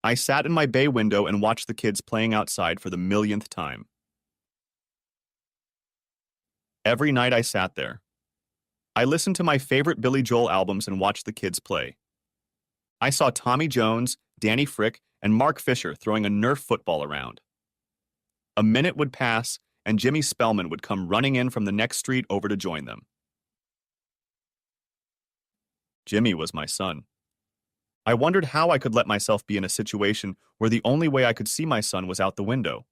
I sat in my bay window and watched the kids playing outside for the millionth time. Every night I sat there. I listened to my favorite Billy Joel albums and watched the kids play. I saw Tommy Jones, Danny Frick, and Mark Fisher throwing a Nerf football around. A minute would pass, and Jimmy Spellman would come running in from the next street over to join them. Jimmy was my son. I wondered how I could let myself be in a situation where the only way I could see my son was out the window.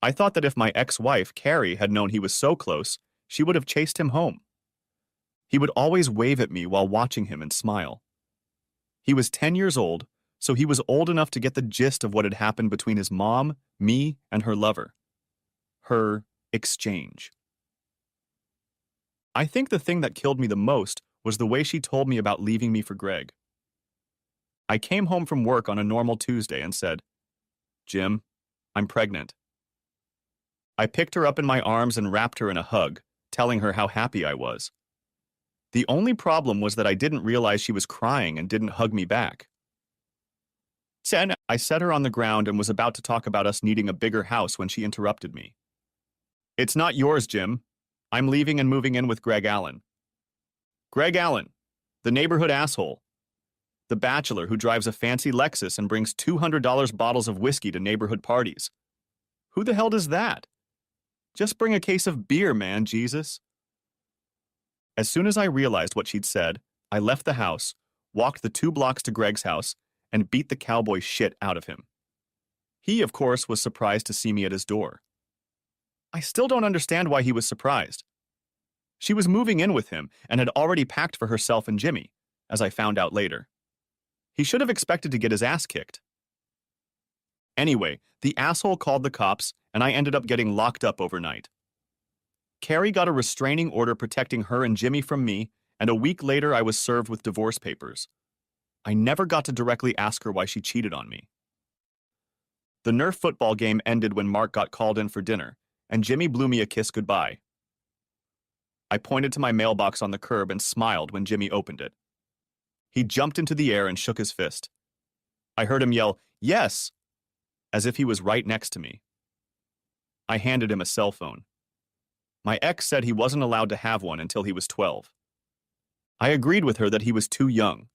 I thought that if my ex-wife, Carrie, had known he was so close, she would have chased him home. He would always wave at me while watching him and smile. He was 10 years old, so he was old enough to get the gist of what had happened between his mom, me, and her lover. Her exchange. I think the thing that killed me the most was the way she told me about leaving me for Greg. I came home from work on a normal Tuesday and said, "Jim, I'm pregnant." I picked her up in my arms and wrapped her in a hug, telling her how happy I was. The only problem was that I didn't realize she was crying and didn't hug me back. Then I set her on the ground and was about to talk about us needing a bigger house when she interrupted me. "It's not yours, Jim. I'm leaving and moving in with Greg Allen." Greg Allen, the neighborhood asshole. The bachelor who drives a fancy Lexus and brings $200 bottles of whiskey to neighborhood parties. Who the hell does that? Just bring a case of beer, man, Jesus. As soon as I realized what she'd said, I left the house, walked the 2 blocks to Greg's house, and beat the cowboy shit out of him. He, of course, was surprised to see me at his door. I still don't understand why he was surprised. She was moving in with him and had already packed for herself and Jimmy, as I found out later. He should have expected to get his ass kicked. Anyway, the asshole called the cops, and I ended up getting locked up overnight. Carrie got a restraining order protecting her and Jimmy from me, and a week later I was served with divorce papers. I never got to directly ask her why she cheated on me. The Nerf football game ended when Mark got called in for dinner, and Jimmy blew me a kiss goodbye. I pointed to my mailbox on the curb and smiled when Jimmy opened it. He jumped into the air and shook his fist. I heard him yell, "Yes!" as if he was right next to me. I handed him a cell phone. My ex said he wasn't allowed to have one until he was 12. I agreed with her that he was too young.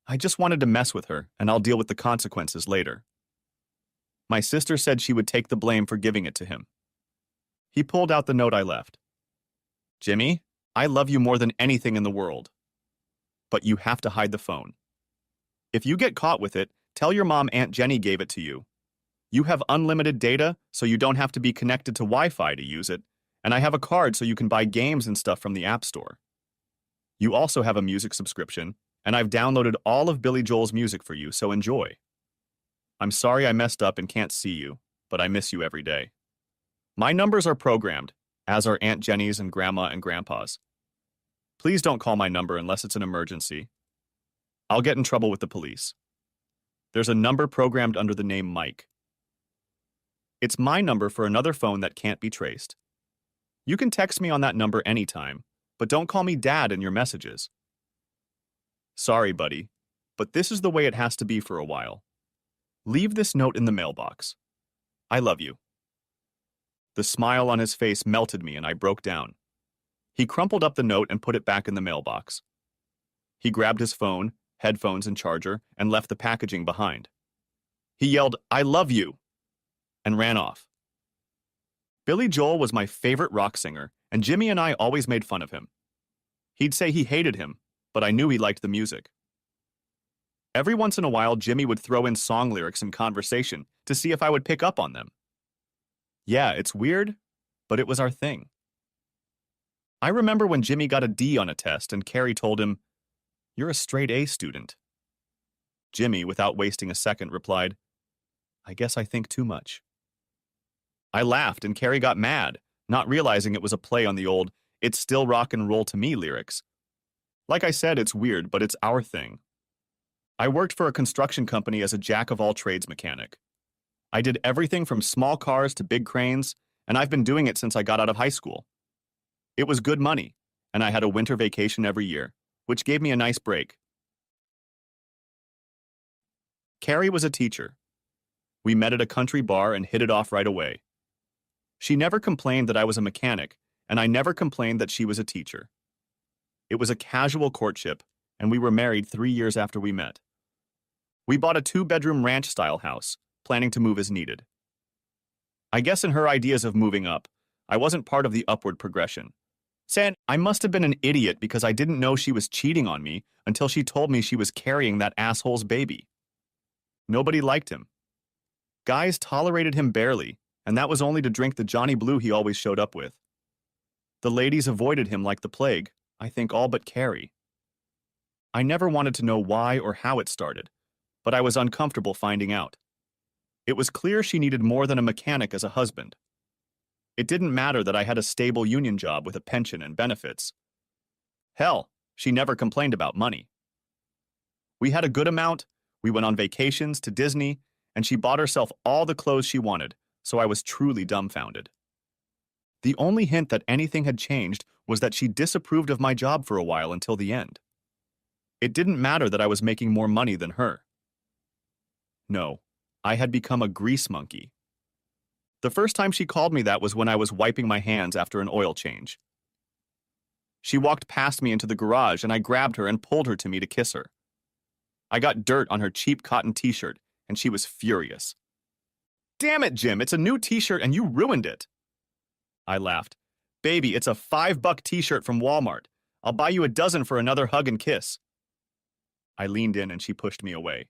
I just wanted to mess with her, and I'll deal with the consequences later. My sister said she would take the blame for giving it to him. He pulled out the note I left. "Jimmy, I love you more than anything in the world. But you have to hide the phone. If you get caught with it, tell your mom Aunt Jenny gave it to you. You have unlimited data, so you don't have to be connected to Wi-Fi to use it, and I have a card so you can buy games and stuff from the App Store. You also have a music subscription, and I've downloaded all of Billy Joel's music for you, so enjoy. I'm sorry I messed up and can't see you, but I miss you every day. My numbers are programmed, as are Aunt Jenny's and Grandma and Grandpa's. Please don't call my number unless it's an emergency. I'll get in trouble with the police. There's a number programmed under the name Mike. It's my number for another phone that can't be traced. You can text me on that number anytime, but don't call me Dad in your messages. Sorry, buddy, but this is the way it has to be for a while. Leave this note in the mailbox. I love you." The smile on his face melted me and I broke down. He crumpled up the note and put it back in the mailbox. He grabbed his phone, headphones, and charger and left the packaging behind. He yelled, "I love you," and ran off. Billy Joel was my favorite rock singer, and Jimmy and I always made fun of him. He'd say he hated him, but I knew he liked the music. Every once in a while, Jimmy would throw in song lyrics in conversation to see if I would pick up on them. Yeah, it's weird, but it was our thing. I remember when Jimmy got a D on a test and Carrie told him, "You're a straight A student." Jimmy, without wasting a second, replied, "I guess I think too much." I laughed and Carrie got mad, not realizing it was a play on the old "It's still rock and roll to me" lyrics. Like I said, it's weird, but it's our thing. I worked for a construction company as a jack-of-all-trades mechanic. I did everything from small cars to big cranes, and I've been doing it since I got out of high school. It was good money, and I had a winter vacation every year, which gave me a nice break. Carrie was a teacher. We met at a country bar and hit it off right away. She never complained that I was a mechanic, and I never complained that she was a teacher. It was a casual courtship, and we were married 3 years after we met. We bought a 2-bedroom ranch-style house, planning to move as needed. I guess in her ideas of moving up, I wasn't part of the upward progression. Saying I must have been an idiot because I didn't know she was cheating on me until she told me she was carrying that asshole's baby. Nobody liked him. Guys tolerated him barely, and that was only to drink the Johnny Blue he always showed up with. The ladies avoided him like the plague, I think all but Carrie. I never wanted to know why or how it started, but I was uncomfortable finding out. It was clear she needed more than a mechanic as a husband. It didn't matter that I had a stable union job with a pension and benefits. Hell, she never complained about money. We had a good amount, we went on vacations to Disney, and she bought herself all the clothes she wanted, so I was truly dumbfounded. The only hint that anything had changed was that she disapproved of my job for a while until the end. It didn't matter that I was making more money than her. No, I had become a grease monkey. The first time she called me that was when I was wiping my hands after an oil change. She walked past me into the garage and I grabbed her and pulled her to me to kiss her. I got dirt on her cheap cotton t-shirt and she was furious. "Damn it, Jim, it's a new t-shirt and you ruined it." I laughed. "Baby, it's a $5 t-shirt from Walmart. I'll buy you a dozen for another hug and kiss." I leaned in and she pushed me away.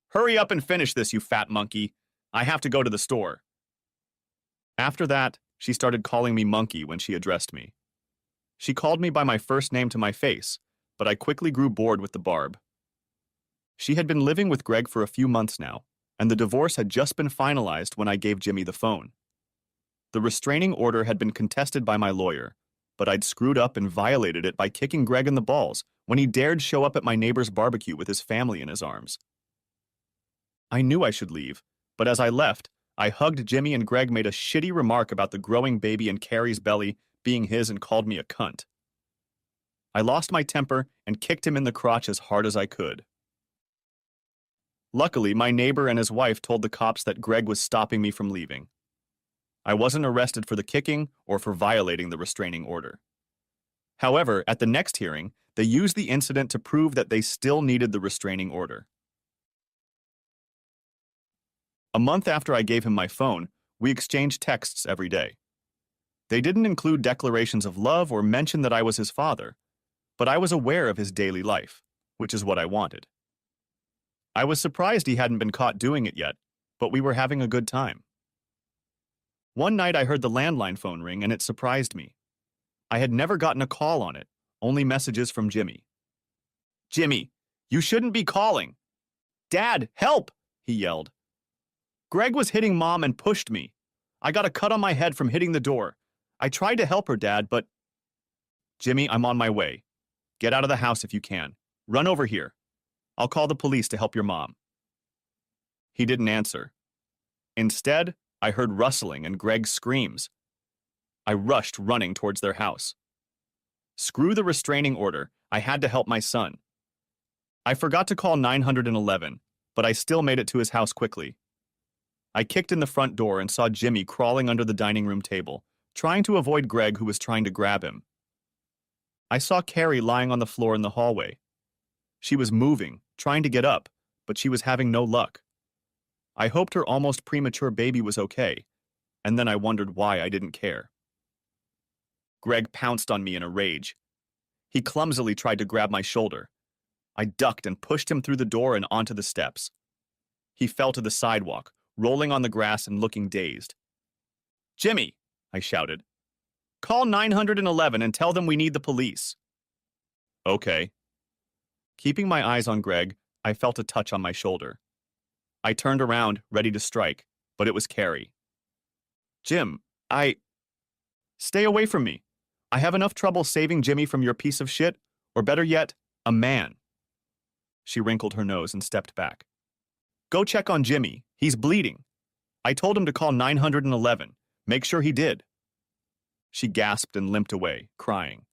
"Hurry up and finish this, you fat monkey. I have to go to the store." After that, she started calling me monkey when she addressed me. She called me by my first name to my face, but I quickly grew bored with the barb. She had been living with Greg for a few months now, and the divorce had just been finalized when I gave Jimmy the phone. The restraining order had been contested by my lawyer, but I'd screwed up and violated it by kicking Greg in the balls when he dared show up at my neighbor's barbecue with his family in his arms. I knew I should leave, but as I left, I hugged Jimmy and Greg made a shitty remark about the growing baby in Carrie's belly being his and called me a cunt. I lost my temper and kicked him in the crotch as hard as I could. Luckily, my neighbor and his wife told the cops that Greg was stopping me from leaving. I wasn't arrested for the kicking or for violating the restraining order. However, at the next hearing, they used the incident to prove that they still needed the restraining order. A month after I gave him my phone, we exchanged texts every day. They didn't include declarations of love or mention that I was his father, but I was aware of his daily life, which is what I wanted. I was surprised he hadn't been caught doing it yet, but we were having a good time. One night I heard the landline phone ring and it surprised me. I had never gotten a call on it, only messages from Jimmy. "Jimmy, you shouldn't be calling." "Dad, help!" he yelled. "Greg was hitting Mom and pushed me. I got a cut on my head from hitting the door. I tried to help her, Dad, but—" "Jimmy, I'm on my way. Get out of the house if you can. Run over here. I'll call the police to help your mom." He didn't answer. Instead, I heard rustling and Greg's screams. I rushed running towards their house. Screw the restraining order, I had to help my son. I forgot to call 911, but I still made it to his house quickly. I kicked in the front door and saw Jimmy crawling under the dining room table, trying to avoid Greg who was trying to grab him. I saw Carrie lying on the floor in the hallway. She was moving, trying to get up, but she was having no luck. I hoped her almost premature baby was okay, and then I wondered why I didn't care. Greg pounced on me in a rage. He clumsily tried to grab my shoulder. I ducked and pushed him through the door and onto the steps. He fell to the sidewalk, rolling on the grass and looking dazed. "Jimmy," I shouted. "Call 911 and tell them we need the police." "Okay." Keeping my eyes on Greg, I felt a touch on my shoulder. I turned around, ready to strike, but it was Carrie. "Jim, Stay away from me. I have enough trouble saving Jimmy from your piece of shit, or better yet, a man." She wrinkled her nose and stepped back. "Go check on Jimmy. He's bleeding. I told him to call 911. Make sure he did." She gasped and limped away, crying.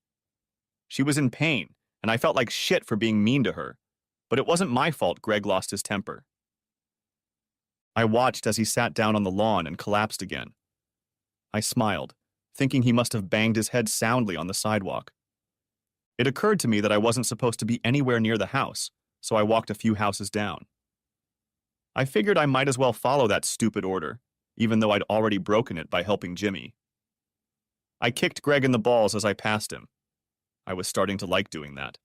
She was in pain, and I felt like shit for being mean to her, but it wasn't my fault Greg lost his temper. I watched as he sat down on the lawn and collapsed again. I smiled, thinking he must have banged his head soundly on the sidewalk. It occurred to me that I wasn't supposed to be anywhere near the house, so I walked a few houses down. I figured I might as well follow that stupid order, even though I'd already broken it by helping Jimmy. I kicked Greg in the balls as I passed him. I was starting to like doing that.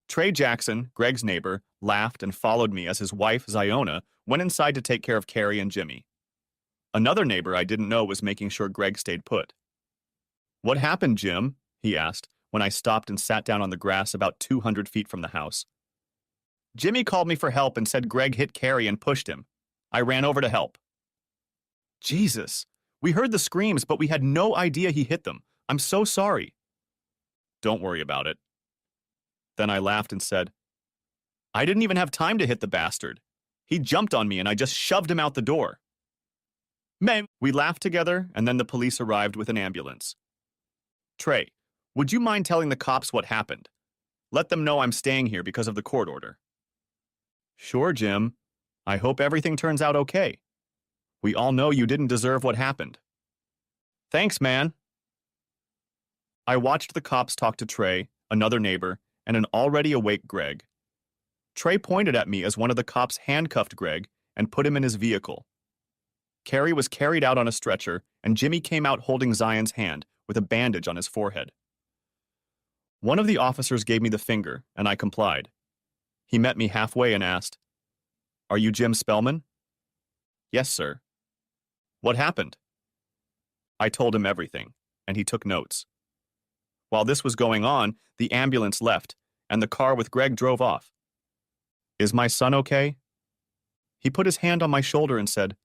Trey Jackson, Greg's neighbor, laughed and followed me as his wife, Ziona, went inside to take care of Carrie and Jimmy. Another neighbor I didn't know was making sure Greg stayed put. "What happened, Jim?" he asked when I stopped and sat down on the grass about 200 feet from the house. "Jimmy called me for help and said Greg hit Carrie and pushed him. I ran over to help." "Jesus, we heard the screams, but we had no idea he hit them. I'm so sorry." "Don't worry about it." Then I laughed and said, "I didn't even have time to hit the bastard. He jumped on me and I just shoved him out the door." We laughed together, and then the police arrived with an ambulance. "Trey, would you mind telling the cops what happened? Let them know I'm staying here because of the court order." "Sure, Jim. I hope everything turns out okay. We all know you didn't deserve what happened." "Thanks, man." I watched the cops talk to Trey, another neighbor, and an already awake Greg. Trey pointed at me as one of the cops handcuffed Greg and put him in his vehicle. Carrie was carried out on a stretcher, and Jimmy came out holding Zion's hand with a bandage on his forehead. One of the officers gave me the finger, and I complied. He met me halfway and asked, "Are you Jim Spellman?" "Yes, sir." "What happened?" I told him everything, and he took notes. While this was going on, the ambulance left, and the car with Greg drove off. "Is my son okay?" He put his hand on my shoulder and said,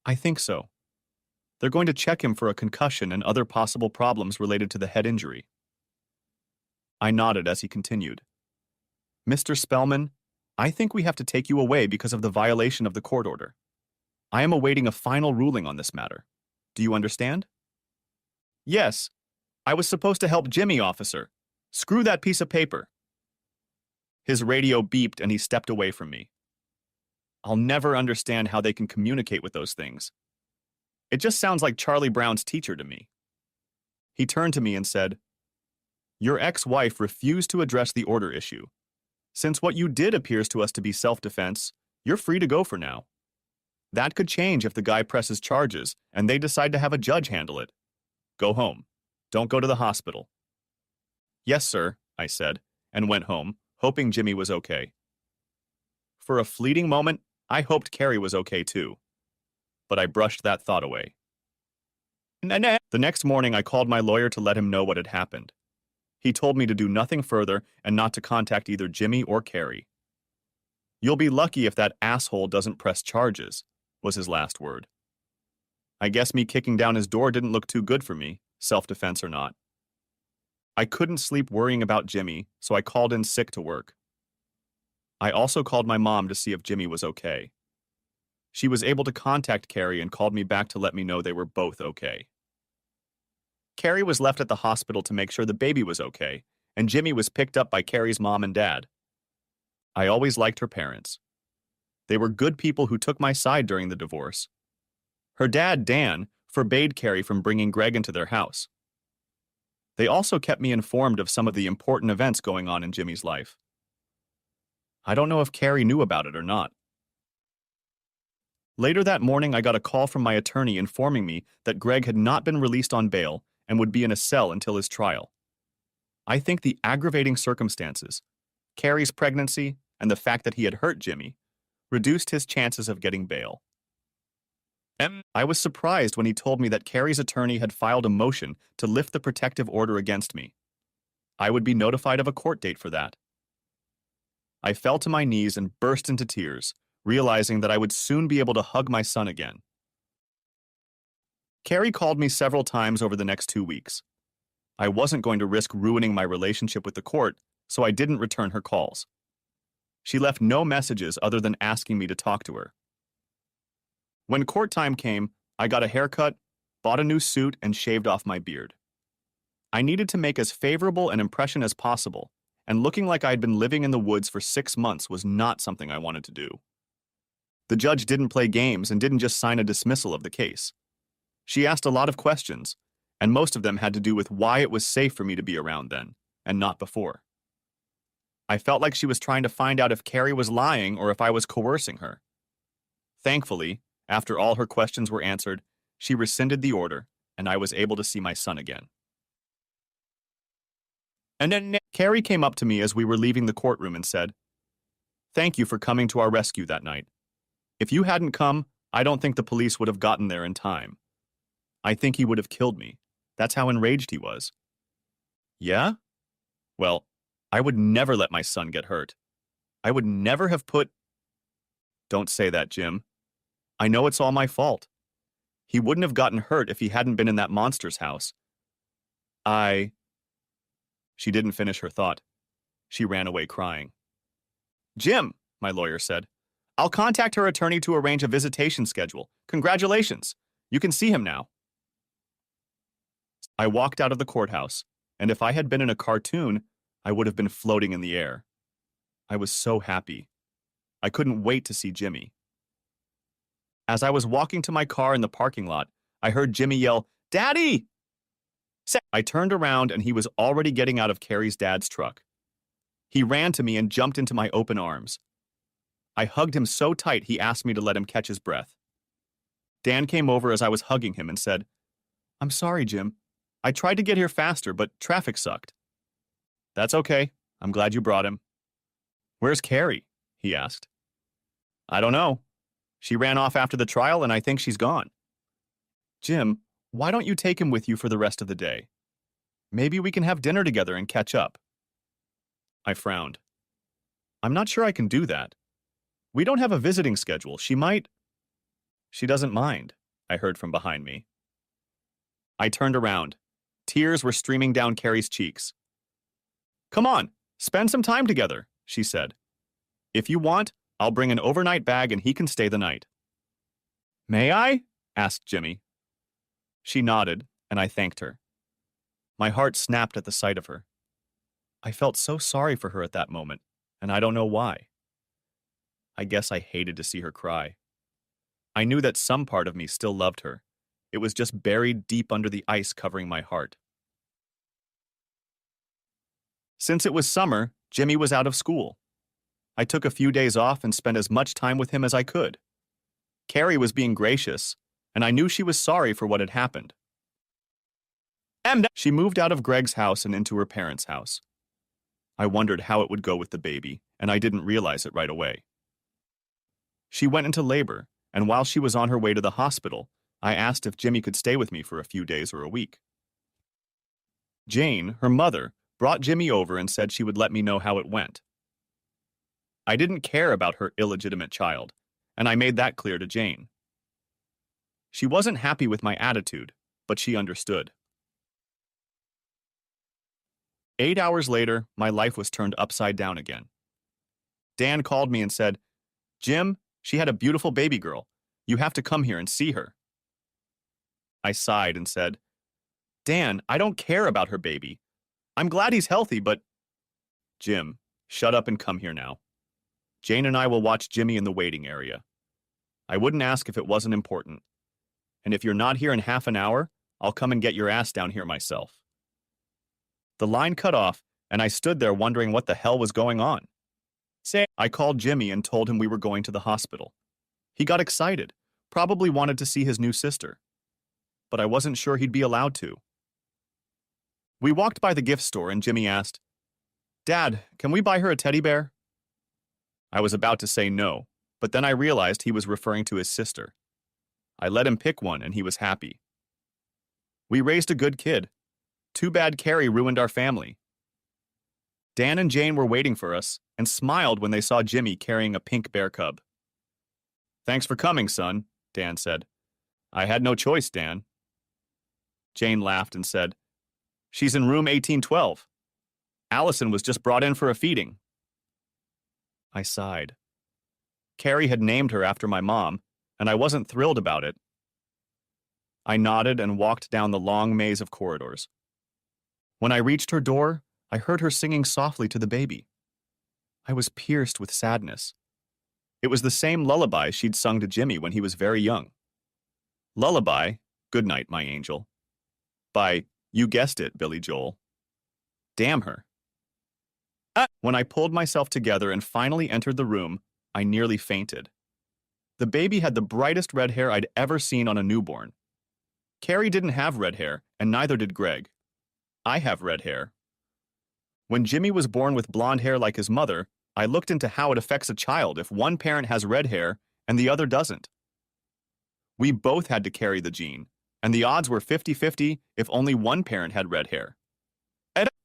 "I think so. They're going to check him for a concussion and other possible problems related to the head injury." I nodded as he continued. "Mr. Spellman, I think we have to take you away because of the violation of the court order. I am awaiting a final ruling on this matter. Do you understand?" "Yes. I was supposed to help Jimmy, officer. Screw that piece of paper." His radio beeped and he stepped away from me. I'll never understand how they can communicate with those things. It just sounds like Charlie Brown's teacher to me. He turned to me and said, "Your ex-wife refused to address the order issue. Since what you did appears to us to be self-defense, you're free to go for now. That could change if the guy presses charges and they decide to have a judge handle it. Go home. Don't go to the hospital." "Yes, sir," I said, and went home, hoping Jimmy was okay. For a fleeting moment, I hoped Carrie was okay too, but I brushed that thought away. The next morning, I called my lawyer to let him know what had happened. He told me to do nothing further and not to contact either Jimmy or Carrie. "You'll be lucky if that asshole doesn't press charges," was his last word. I guess me kicking down his door didn't look too good for me, self-defense or not. I couldn't sleep worrying about Jimmy, so I called in sick to work. I also called my mom to see if Jimmy was okay. She was able to contact Carrie and called me back to let me know they were both okay. Carrie was left at the hospital to make sure the baby was okay, and Jimmy was picked up by Carrie's mom and dad. I always liked her parents. They were good people who took my side during the divorce. Her dad, Dan, forbade Carrie from bringing Greg into their house. They also kept me informed of some of the important events going on in Jimmy's life. I don't know if Carrie knew about it or not. Later that morning, I got a call from my attorney informing me that Greg had not been released on bail and would be in a cell until his trial. I think the aggravating circumstances, Carrie's pregnancy, and the fact that he had hurt Jimmy, reduced his chances of getting bail. I was surprised when he told me that Carrie's attorney had filed a motion to lift the protective order against me. I would be notified of a court date for that. I fell to my knees and burst into tears, realizing that I would soon be able to hug my son again. Carrie called me several times over the next 2 weeks. I wasn't going to risk ruining my relationship with the court, so I didn't return her calls. She left no messages other than asking me to talk to her. When court time came, I got a haircut, bought a new suit, and shaved off my beard. I needed to make as favorable an impression as possible, and looking like I had been living in the woods for 6 months was not something I wanted to do. The judge didn't play games and didn't just sign a dismissal of the case. She asked a lot of questions, and most of them had to do with why it was safe for me to be around then, and not before. I felt like she was trying to find out if Carrie was lying or if I was coercing her. Thankfully, after all her questions were answered, she rescinded the order, and I was able to see my son again. And then Carrie came up to me as we were leaving the courtroom and said, "Thank you for coming to our rescue that night. If you hadn't come, I don't think the police would have gotten there in time. I think he would have killed me. That's how enraged he was." Yeah? Well, I would never let my son get hurt. I would never have put... Don't say that, Jim. I know it's all my fault. He wouldn't have gotten hurt if he hadn't been in that monster's house. She didn't finish her thought. She ran away crying. "Jim," my lawyer said, "I'll contact her attorney to arrange a visitation schedule. Congratulations. You can see him now." I walked out of the courthouse, and if I had been in a cartoon, I would have been floating in the air. I was so happy. I couldn't wait to see Jimmy. As I was walking to my car in the parking lot, I heard Jimmy yell, "Daddy!" I turned around and he was already getting out of Carrie's dad's truck. He ran to me and jumped into my open arms. I hugged him so tight he asked me to let him catch his breath. Dan came over as I was hugging him and said, "I'm sorry, Jim. I tried to get here faster, but traffic sucked." "That's okay. I'm glad you brought him." "Where's Carrie?" he asked. "I don't know. She ran off after the trial and I think she's gone." "Jim, why don't you take him with you for the rest of the day? Maybe we can have dinner together and catch up." I frowned. "I'm not sure I can do that. We don't have a visiting schedule. She might..." "She doesn't mind," I heard from behind me. I turned around. Tears were streaming down Carrie's cheeks. "Come on, spend some time together," she said. "If you want, I'll bring an overnight bag and he can stay the night." "May I?" asked Jimmy. She nodded, and I thanked her. My heart snapped at the sight of her. I felt so sorry for her at that moment, and I don't know why. I guess I hated to see her cry. I knew that some part of me still loved her. It was just buried deep under the ice covering my heart. Since it was summer, Jimmy was out of school. I took a few days off and spent as much time with him as I could. Carrie was being gracious, and I knew she was sorry for what had happened. She moved out of Greg's house and into her parents' house. I wondered how it would go with the baby, and I didn't realize it right away. She went into labor, and while she was on her way to the hospital, I asked if Jimmy could stay with me for a few days or a week. Jane, her mother, brought Jimmy over and said she would let me know how it went. I didn't care about her illegitimate child, and I made that clear to Jane. She wasn't happy with my attitude, but she understood. 8 hours later, my life was turned upside down again. Dan called me and said, "Jim, she had a beautiful baby girl. You have to come here and see her." I sighed and said, "Dan, I don't care about her baby. I'm glad he's healthy, but..." "Jim, shut up and come here now. Jane and I will watch Jimmy in the waiting area. I wouldn't ask if it wasn't important. And if you're not here in half an hour, I'll come and get your ass down here myself." The line cut off, and I stood there wondering what the hell was going on. I called Jimmy and told him we were going to the hospital. He got excited, probably wanted to see his new sister. But I wasn't sure he'd be allowed to. We walked by the gift store and Jimmy asked, "Dad, can we buy her a teddy bear?" I was about to say no, but then I realized he was referring to his sister. I let him pick one and he was happy. We raised a good kid. Too bad Carrie ruined our family. Dan and Jane were waiting for us and smiled when they saw Jimmy carrying a pink bear cub. "Thanks for coming, son," Dan said. "I had no choice, Dan." Jane laughed and said, "She's in room 1812. Allison was just brought in for a feeding." I sighed. Carrie had named her after my mom, and I wasn't thrilled about it. I nodded and walked down the long maze of corridors. When I reached her door, I heard her singing softly to the baby. I was pierced with sadness. It It was the same lullaby she'd sung to Jimmy when he was very young. Lullaby, Good Night, My Angel, by, you guessed it, Billy Joel. Damn her. When I pulled myself together and finally entered the room, I nearly fainted. The baby had the brightest red hair I'd ever seen on a newborn. Carrie didn't have red hair, and neither did Greg. I have red hair. When Jimmy was born with blonde hair like his mother, I looked into how it affects a child if one parent has red hair and the other doesn't. We both had to carry the gene, and the odds were 50-50 if only one parent had red hair.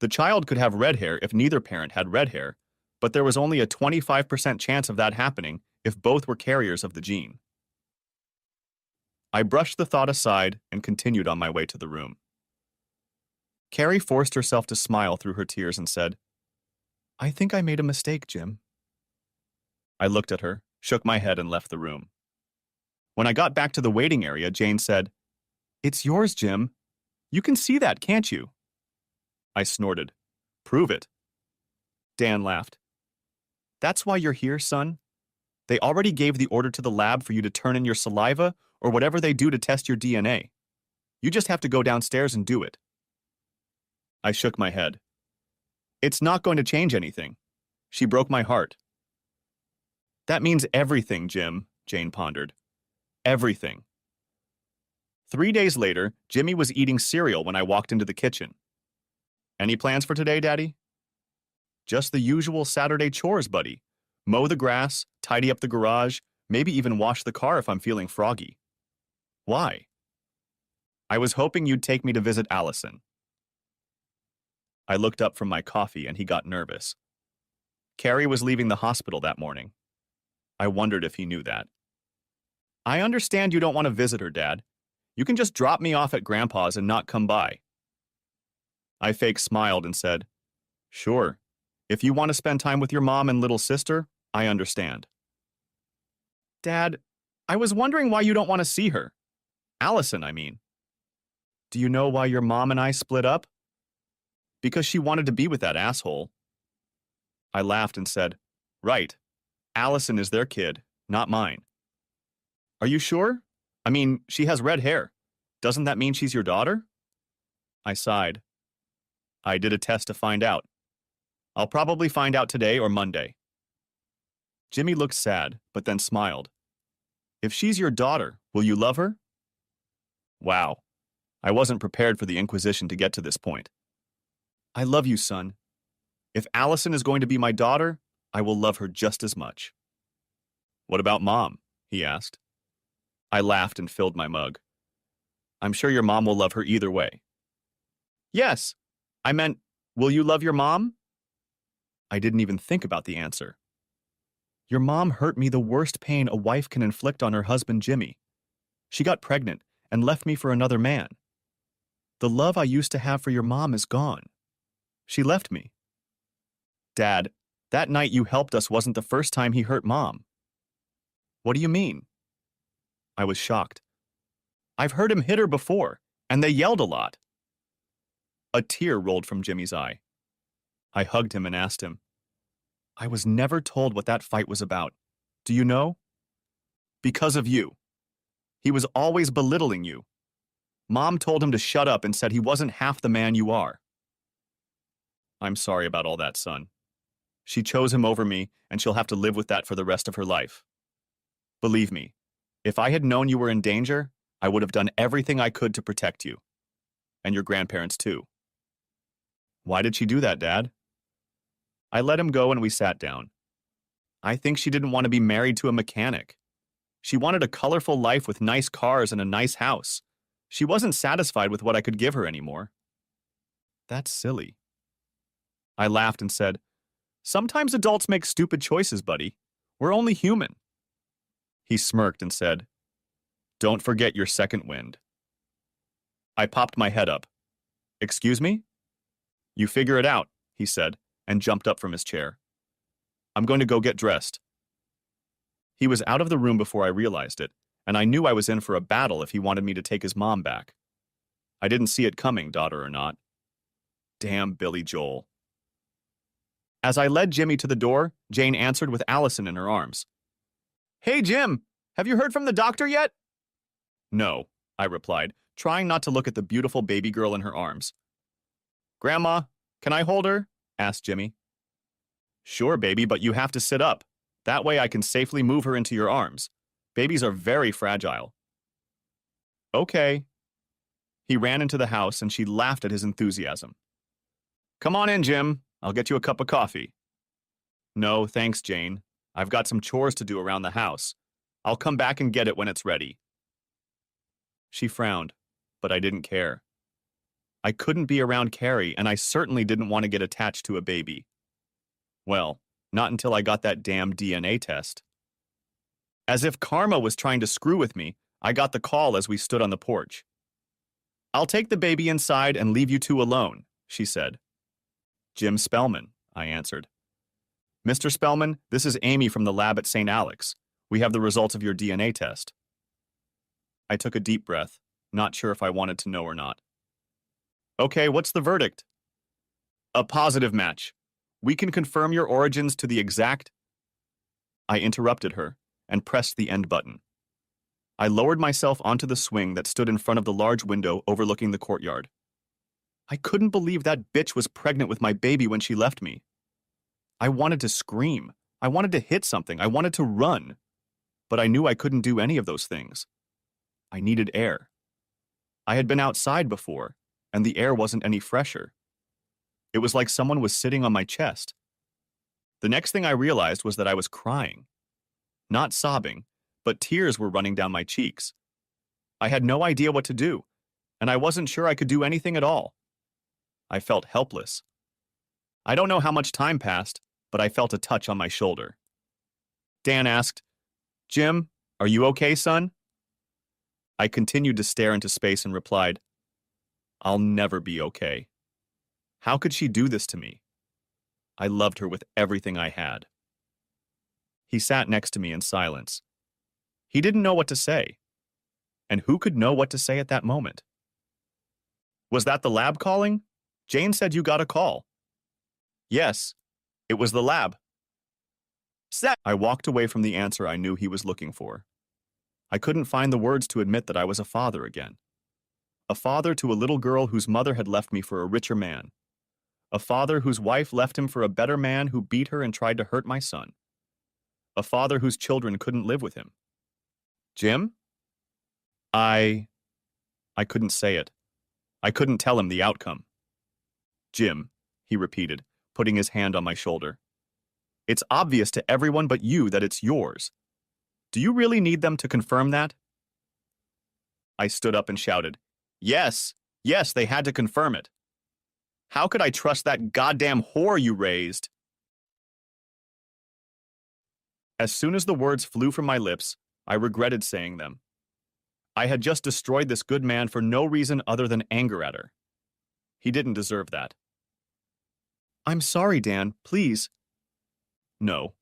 The child could have red hair if neither parent had red hair, but there was only a 25% chance of that happening if both were carriers of the gene. I brushed the thought aside and continued on my way to the room. Carrie forced herself to smile through her tears and said, "I think I made a mistake, Jim." I looked at her, shook my head, and left the room. When I got back to the waiting area, Jane said, "It's yours, Jim. You can see that, can't you?" I snorted. "Prove it." Dan laughed. "That's why you're here, son. They already gave the order to the lab for you to turn in your saliva or whatever they do to test your DNA. You just have to go downstairs and do it." I shook my head. "It's not going to change anything. She broke my heart." "That means everything, Jim," Jane pondered. "Everything." 3 days later, Jimmy was eating cereal when I walked into the kitchen. "Any plans for today, Daddy?" "Just the usual Saturday chores, buddy. Mow the grass, tidy up the garage, maybe even wash the car if I'm feeling froggy." "Why?" "I was hoping you'd take me to visit Allison." I looked up from my coffee and he got nervous. Carrie was leaving the hospital that morning. I wondered if he knew that. "I understand you don't want to visit her, Dad. You can just drop me off at Grandpa's and not come by." I fake smiled and said, "Sure. If you want to spend time with your mom and little sister, I understand." "Dad, I was wondering why you don't want to see her. Allison, I mean." "Do you know why your mom and I split up?" "Because she wanted to be with that asshole." I laughed and said, "Right. Allison is their kid, not mine." "Are you sure? I mean, she has red hair. Doesn't that mean she's your daughter?" I sighed. "I did a test to find out. I'll probably find out today or Monday." Jimmy looked sad, but then smiled. "If she's your daughter, will you love her?" Wow. I wasn't prepared for the Inquisition to get to this point. "I love you, son. If Allison is going to be my daughter, I will love her just as much." "What about Mom?" he asked. I laughed and filled my mug. "I'm sure your mom will love her either way." "Yes. I meant, will you love your mom?" I didn't even think about the answer. "Your mom hurt me the worst pain a wife can inflict on her husband, Jimmy. She got pregnant and left me for another man. The love I used to have for your mom is gone. She left me." "Dad, that night you helped us wasn't the first time he hurt Mom." "What do you mean?" I was shocked. "I've heard him hit her before, and they yelled a lot." A tear rolled from Jimmy's eye. I hugged him and asked him, "I was never told what that fight was about. Do you know?" "Because of you. He was always belittling you. Mom told him to shut up and said he wasn't half the man you are." "I'm sorry about all that, son. She chose him over me, and she'll have to live with that for the rest of her life. Believe me, if I had known you were in danger, I would have done everything I could to protect you. And your grandparents, too." "Why did she do that, Dad?" I let him go and we sat down. "I think she didn't want to be married to a mechanic. She wanted a colorful life with nice cars and a nice house. She wasn't satisfied with what I could give her anymore." "That's silly." I laughed and said, "Sometimes adults make stupid choices, buddy. We're only human." He smirked and said, "Don't forget your second wind." I popped my head up. "Excuse me?" "You figure it out," he said, and jumped up from his chair. "I'm going to go get dressed." He was out of the room before I realized it, and I knew I was in for a battle if he wanted me to take his mom back. I didn't see it coming, daughter or not. Damn Billy Joel. As I led Jimmy to the door, Jane answered with Allison in her arms. Hey, Jim, have you heard from the doctor yet? No, I replied, trying not to look at the beautiful baby girl in her arms. Grandma, can I hold her? Asked Jimmy. Sure, baby, but you have to sit up. That way I can safely move her into your arms. Babies are very fragile. Okay. He ran into the house and she laughed at his enthusiasm. Come on in, Jim. I'll get you a cup of coffee. No, thanks, Jane. I've got some chores to do around the house. I'll come back and get it when it's ready. She frowned, but I didn't care. I couldn't be around Carrie, and I certainly didn't want to get attached to a baby. Well, not until I got that damn DNA test. As if karma was trying to screw with me, I got the call as we stood on the porch. I'll take the baby inside and leave you two alone, she said. Jim Spellman, I answered. Mr. Spellman, this is Amy from the lab at St. Alex. We have the results of your DNA test. I took a deep breath, not sure if I wanted to know or not. Okay, what's the verdict? A positive match. We can confirm your origins to the exact... I interrupted her and pressed the end button. I lowered myself onto the swing that stood in front of the large window overlooking the courtyard. I couldn't believe that bitch was pregnant with my baby when she left me. I wanted to scream. I wanted to hit something. I wanted to run. But I knew I couldn't do any of those things. I needed air. I had been outside before, and the air wasn't any fresher. It was like someone was sitting on my chest. The next thing I realized was that I was crying. Not sobbing, but tears were running down my cheeks. I had no idea what to do, and I wasn't sure I could do anything at all. I felt helpless. I don't know how much time passed, but I felt a touch on my shoulder. Dan asked, Jim, are you okay, son? I continued to stare into space and replied, I'll never be okay. How could she do this to me? I loved her with everything I had. He sat next to me in silence. He didn't know what to say. And who could know what to say at that moment? Was that the lab calling? Jane said you got a call. Yes, it was the lab. I walked away from the answer I knew he was looking for. I couldn't find the words to admit that I was a father again. A father to a little girl whose mother had left me for a richer man. A father whose wife left him for a better man who beat her and tried to hurt my son. A father whose children couldn't live with him. Jim? I couldn't say it. I couldn't tell him the outcome. Jim, he repeated, putting his hand on my shoulder. It's obvious to everyone but you that it's yours. Do you really need them to confirm that? I stood up and shouted, Yes, yes, they had to confirm it. How could I trust that goddamn whore you raised? As soon as the words flew from my lips, I regretted saying them. I had just destroyed this good man for no reason other than anger at her. He didn't deserve that. I'm sorry, Dan, please. No.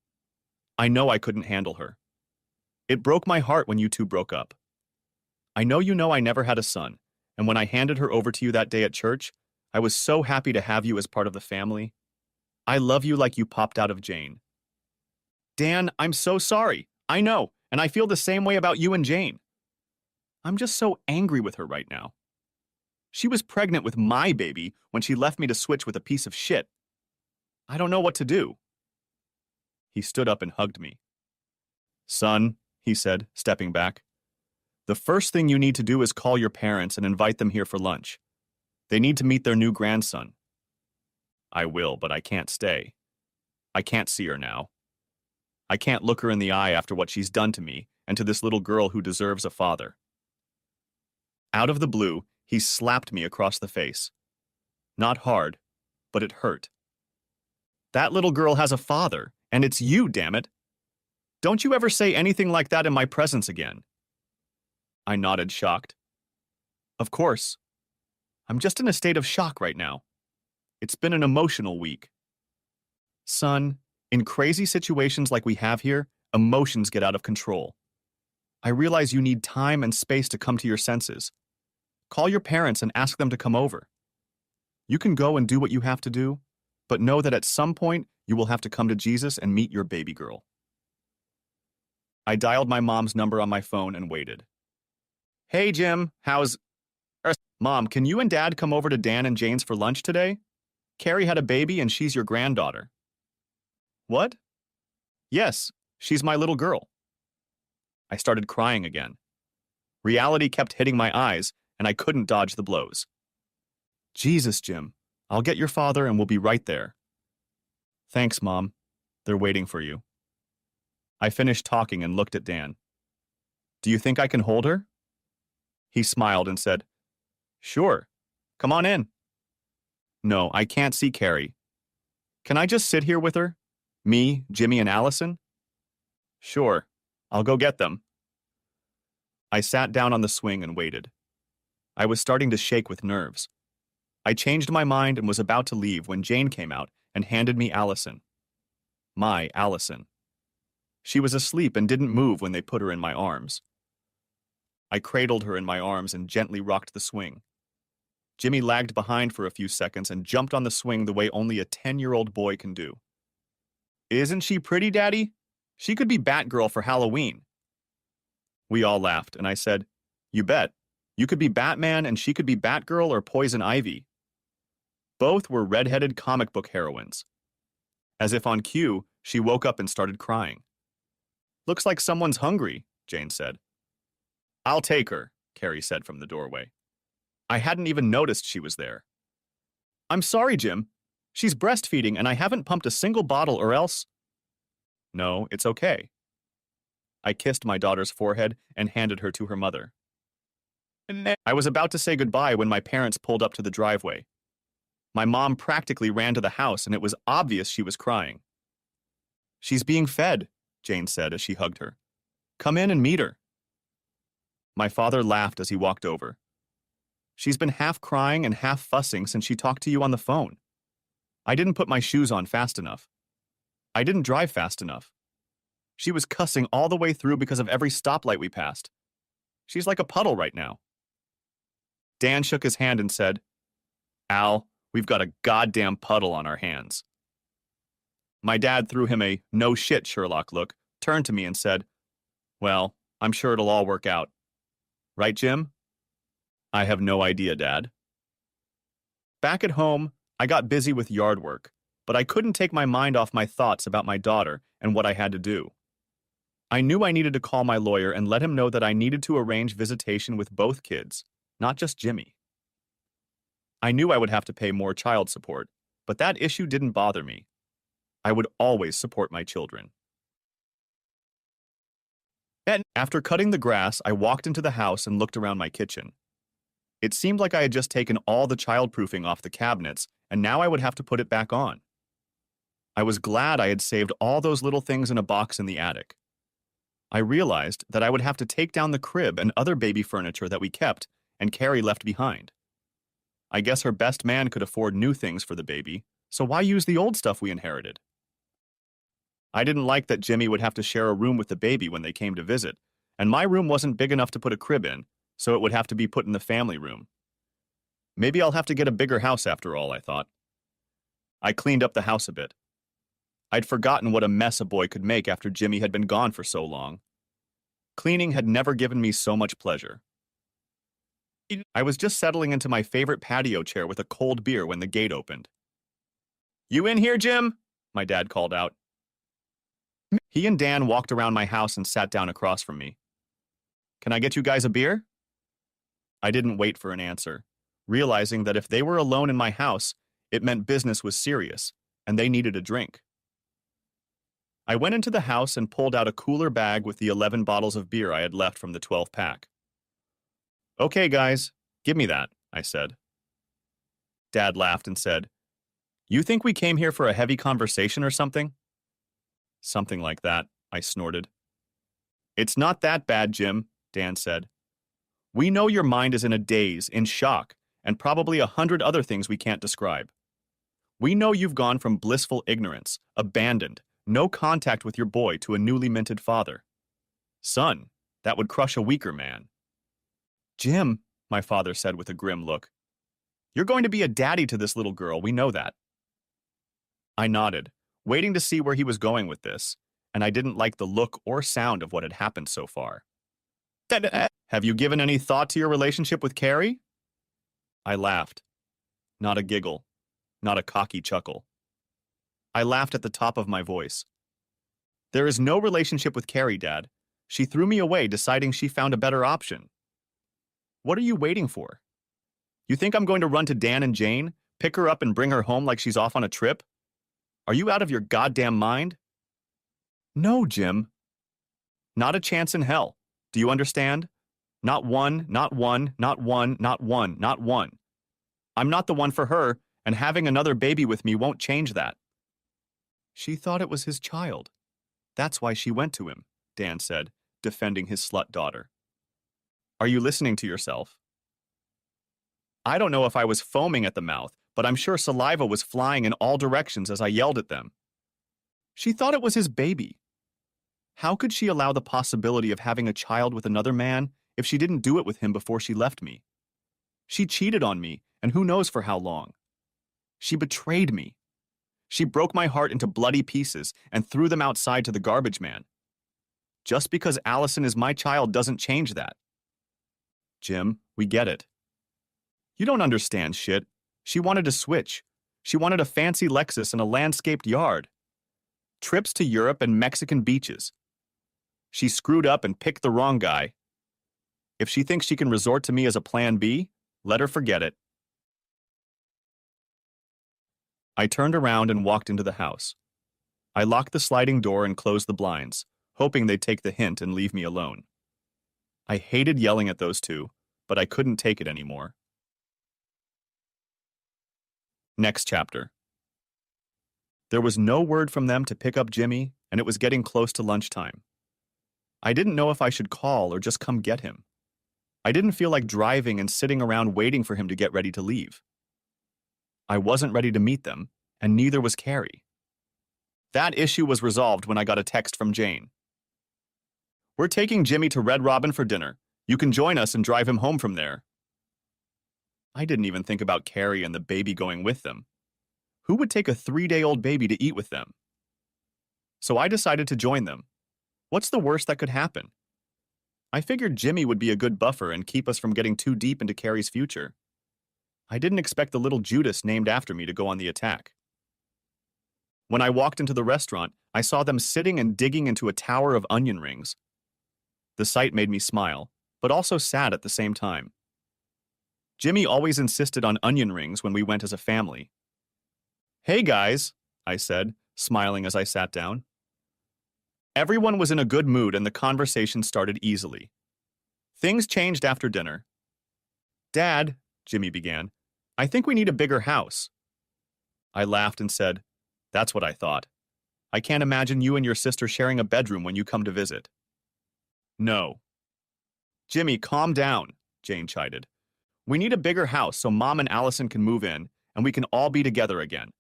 I know I couldn't handle her. It broke my heart when you two broke up. I know you know I never had a son, and when I handed her over to you that day at church, I was so happy to have you as part of the family. I love you like you popped out of Jane. Dan, I'm so sorry. I know, and I feel the same way about you and Jane. I'm just so angry with her right now. She was pregnant with my baby when she left me to switch with a piece of shit. I don't know what to do. He stood up and hugged me. Son, he said, stepping back, the first thing you need to do is call your parents and invite them here for lunch. They need to meet their new grandson. I will, but I can't stay. I can't see her now. I can't look her in the eye after what she's done to me and to this little girl who deserves a father. Out of the blue, he slapped me across the face. Not hard, but it hurt. That little girl has a father, and it's you, damn it. Don't you ever say anything like that in my presence again. I nodded, shocked. Of course. I'm just in a state of shock right now. It's been an emotional week. Son, in crazy situations like we have here, emotions get out of control. I realize you need time and space to come to your senses. Call your parents and ask them to come over. You can go and do what you have to do, but know that at some point you will have to come to Jesus and meet your baby girl. I dialed my mom's number on my phone and waited. Hey, Jim, Mom, can you and Dad come over to Dan and Jane's for lunch today? Carrie had a baby and she's your granddaughter. What? Yes, she's my little girl. I started crying again. Reality kept hitting my eyes, and I couldn't dodge the blows. Jesus, Jim, I'll get your father and we'll be right there. Thanks, Mom. They're waiting for you. I finished talking and looked at Dan. Do you think I can hold her? He smiled and said, Sure. Come on in. No, I can't see Carrie. Can I just sit here with her? Me, Jimmy, and Allison? Sure. I'll go get them. I sat down on the swing and waited. I was starting to shake with nerves. I changed my mind and was about to leave when Jane came out and handed me Allison. My Allison. She was asleep and didn't move when they put her in my arms. I cradled her in my arms and gently rocked the swing. Jimmy lagged behind for a few seconds and jumped on the swing the way only a 10-year-old boy can do. Isn't she pretty, Daddy? She could be Batgirl for Halloween. We all laughed, and I said, You bet. You could be Batman and she could be Batgirl or Poison Ivy. Both were red-headed comic book heroines. As if on cue, she woke up and started crying. Looks like someone's hungry, Jane said. I'll take her, Carrie said from the doorway. I hadn't even noticed she was there. I'm sorry, Jim. She's breastfeeding and I haven't pumped a single bottle or else. No, it's okay. I kissed my daughter's forehead and handed her to her mother. I was about to say goodbye when my parents pulled up to the driveway. My mom practically ran to the house and it was obvious she was crying. She's being fed, Jane said as she hugged her. Come in and meet her. My father laughed as he walked over. She's been half crying and half fussing since she talked to you on the phone. I didn't put my shoes on fast enough. I didn't drive fast enough. She was cussing all the way through because of every stoplight we passed. She's like a puddle right now. Dan shook his hand and said, Al, we've got a goddamn puddle on our hands. My dad threw him a no shit Sherlock look, turned to me and said, Well, I'm sure it'll all work out. Right, Jim? I have no idea, Dad. Back at home, I got busy with yard work, but I couldn't take my mind off my thoughts about my daughter and what I had to do. I knew I needed to call my lawyer and let him know that I needed to arrange visitation with both kids, not just Jimmy. I knew I would have to pay more child support, but that issue didn't bother me. I would always support my children. And after cutting the grass, I walked into the house and looked around my kitchen. It seemed like I had just taken all the childproofing off the cabinets, and now I would have to put it back on. I was glad I had saved all those little things in a box in the attic. I realized that I would have to take down the crib and other baby furniture that we kept and Carrie left behind. I guess her best man could afford new things for the baby, so why use the old stuff we inherited? I didn't like that Jimmy would have to share a room with the baby when they came to visit, and my room wasn't big enough to put a crib in, so it would have to be put in the family room. Maybe I'll have to get a bigger house after all, I thought. I cleaned up the house a bit. I'd forgotten what a mess a boy could make after Jimmy had been gone for so long. Cleaning had never given me so much pleasure. I was just settling into my favorite patio chair with a cold beer when the gate opened. You in here, Jim? My dad called out. He and Dan walked around my house and sat down across from me. Can I get you guys a beer? I didn't wait for an answer, realizing that if they were alone in my house, it meant business was serious, and they needed a drink. I went into the house and pulled out a cooler bag with the 11 bottles of beer I had left from the 12-pack. Okay, guys, give me that, I said. Dad laughed and said, You think we came here for a heavy conversation or something? Something like that, I snorted. It's not that bad, Jim, Dan said. We know your mind is in a daze, in shock, and probably 100 other things we can't describe. We know you've gone from blissful ignorance, abandoned, no contact with your boy to a newly minted father. Son, that would crush a weaker man. Jim, my father said with a grim look, you're going to be a daddy to this little girl, we know that. I nodded, waiting to see where he was going with this, and I didn't like the look or sound of what had happened so far. Have you given any thought to your relationship with Carrie? I laughed. Not a giggle, not a cocky chuckle. I laughed at the top of my voice. There is no relationship with Carrie, Dad. She threw me away, deciding she found a better option. What are you waiting for? You think I'm going to run to Dan and Jane, pick her up and bring her home like she's off on a trip? Are you out of your goddamn mind? No, Jim. Not a chance in hell. Do you understand? Not one, not one, not one, not one, not one. I'm not the one for her, and having another baby with me won't change that. She thought it was his child. That's why she went to him, Dan said, defending his slut daughter. Are you listening to yourself? I don't know if I was foaming at the mouth, but I'm sure saliva was flying in all directions as I yelled at them. She thought it was his baby. How could she allow the possibility of having a child with another man if she didn't do it with him before she left me? She cheated on me, and who knows for how long. She betrayed me. She broke my heart into bloody pieces and threw them outside to the garbage man. Just because Allison is my child doesn't change that. Jim, we get it. You don't understand shit. She wanted to switch. She wanted a fancy Lexus and a landscaped yard. Trips to Europe and Mexican beaches. She screwed up and picked the wrong guy. If she thinks she can resort to me as a plan B, let her forget it. I turned around and walked into the house. I locked the sliding door and closed the blinds, hoping they'd take the hint and leave me alone. I hated yelling at those two, but I couldn't take it anymore. Next chapter. There was no word from them to pick up Jimmy, and it was getting close to lunchtime. I didn't know if I should call or just come get him. I didn't feel like driving and sitting around waiting for him to get ready to leave. I wasn't ready to meet them, and neither was Carrie. That issue was resolved when I got a text from Jane. We're taking Jimmy to Red Robin for dinner. You can join us and drive him home from there. I didn't even think about Carrie and the baby going with them. Who would take a 3-day-old baby to eat with them? So I decided to join them. What's the worst that could happen? I figured Jimmy would be a good buffer and keep us from getting too deep into Carrie's future. I didn't expect the little Judas named after me to go on the attack. When I walked into the restaurant, I saw them sitting and digging into a tower of onion rings. The sight made me smile, but also sad at the same time. Jimmy always insisted on onion rings when we went as a family. Hey guys, I said, smiling as I sat down. Everyone was in a good mood and the conversation started easily. Things changed after dinner. Dad, Jimmy began, I think we need a bigger house. I laughed and said, that's what I thought. I can't imagine you and your sister sharing a bedroom when you come to visit. No. Jimmy, calm down, Jane chided. We need a bigger house so Mom and Allison can move in and we can all be together again.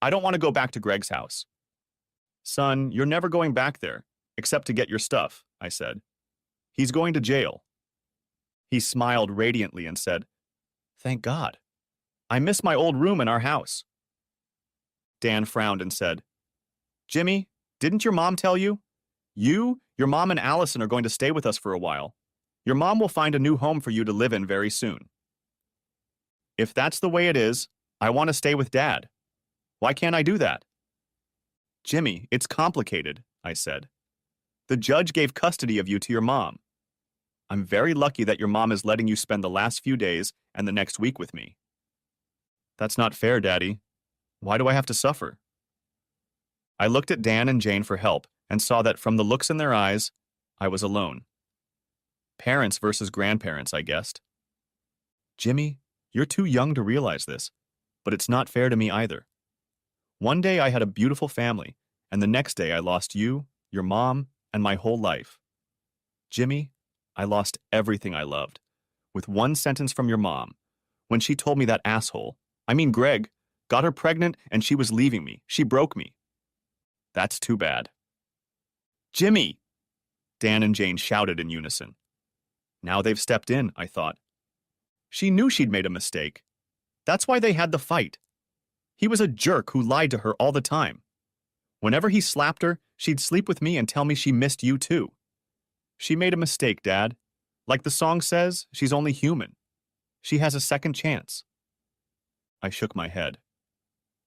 I don't want to go back to Greg's house. Son, you're never going back there, except to get your stuff, I said. He's going to jail. He smiled radiantly and said, Thank God. I miss my old room in our house. Dan frowned and said, Jimmy, didn't your mom tell you? Your mom and Allison are going to stay with us for a while. Your mom will find a new home for you to live in very soon. If that's the way it is, I want to stay with Dad. Why can't I do that? Jimmy, it's complicated, I said. The judge gave custody of you to your mom. I'm very lucky that your mom is letting you spend the last few days and the next week with me. That's not fair, Daddy. Why do I have to suffer? I looked at Dan and Jane for help and saw that from the looks in their eyes, I was alone. Parents versus grandparents, I guessed. Jimmy, you're too young to realize this, but it's not fair to me either. One day I had a beautiful family, and the next day I lost you, your mom, and my whole life. Jimmy, I lost everything I loved, with one sentence from your mom, when she told me that asshole, Greg, got her pregnant and she was leaving me. She broke me. That's too bad. Jimmy! Dan and Jane shouted in unison. Now they've stepped in, I thought. She knew she'd made a mistake. That's why they had the fight. He was a jerk who lied to her all the time. Whenever he slapped her, she'd sleep with me and tell me she missed you too. She made a mistake, Dad. Like the song says, she's only human. She has a second chance. I shook my head.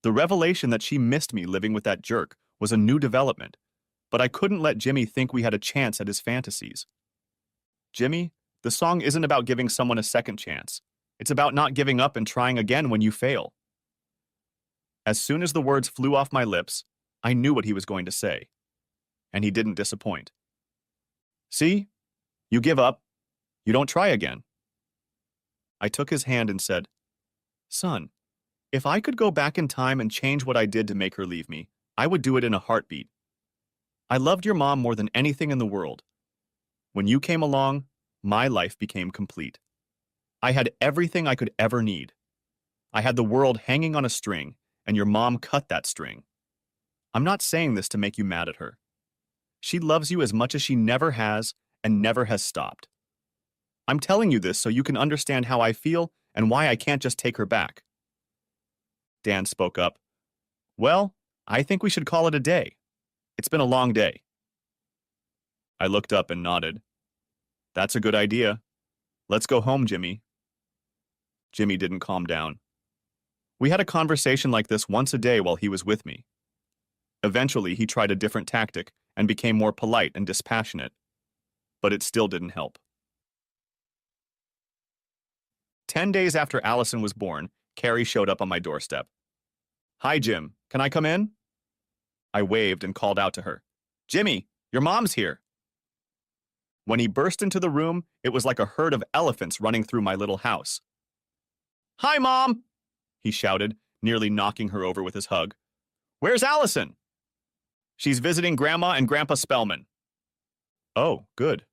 The revelation that she missed me living with that jerk was a new development, but I couldn't let Jimmy think we had a chance at his fantasies. Jimmy, the song isn't about giving someone a second chance. It's about not giving up and trying again when you fail. As soon as the words flew off my lips, I knew what he was going to say. And he didn't disappoint. See? You give up. You don't try again. I took his hand and said, Son, if I could go back in time and change what I did to make her leave me, I would do it in a heartbeat. I loved your mom more than anything in the world. When you came along, my life became complete. I had everything I could ever need. I had the world hanging on a string, and your mom cut that string. I'm not saying this to make you mad at her. She loves you as much as she never has and never has stopped. I'm telling you this so you can understand how I feel and why I can't just take her back. Dan spoke up. Well, I think we should call it a day. It's been a long day. I looked up and nodded. That's a good idea. Let's go home, Jimmy. Jimmy didn't calm down. We had a conversation like this once a day while he was with me. Eventually, he tried a different tactic and became more polite and dispassionate, but it still didn't help. 10 days after Allison was born, Carrie showed up on my doorstep. Hi, Jim. Can I come in? I waved and called out to her. Jimmy, your mom's here. When he burst into the room, it was like a herd of elephants running through my little house. Hi, Mom, he shouted, nearly knocking her over with his hug. Where's Allison? She's visiting Grandma and Grandpa Spellman. Oh, good.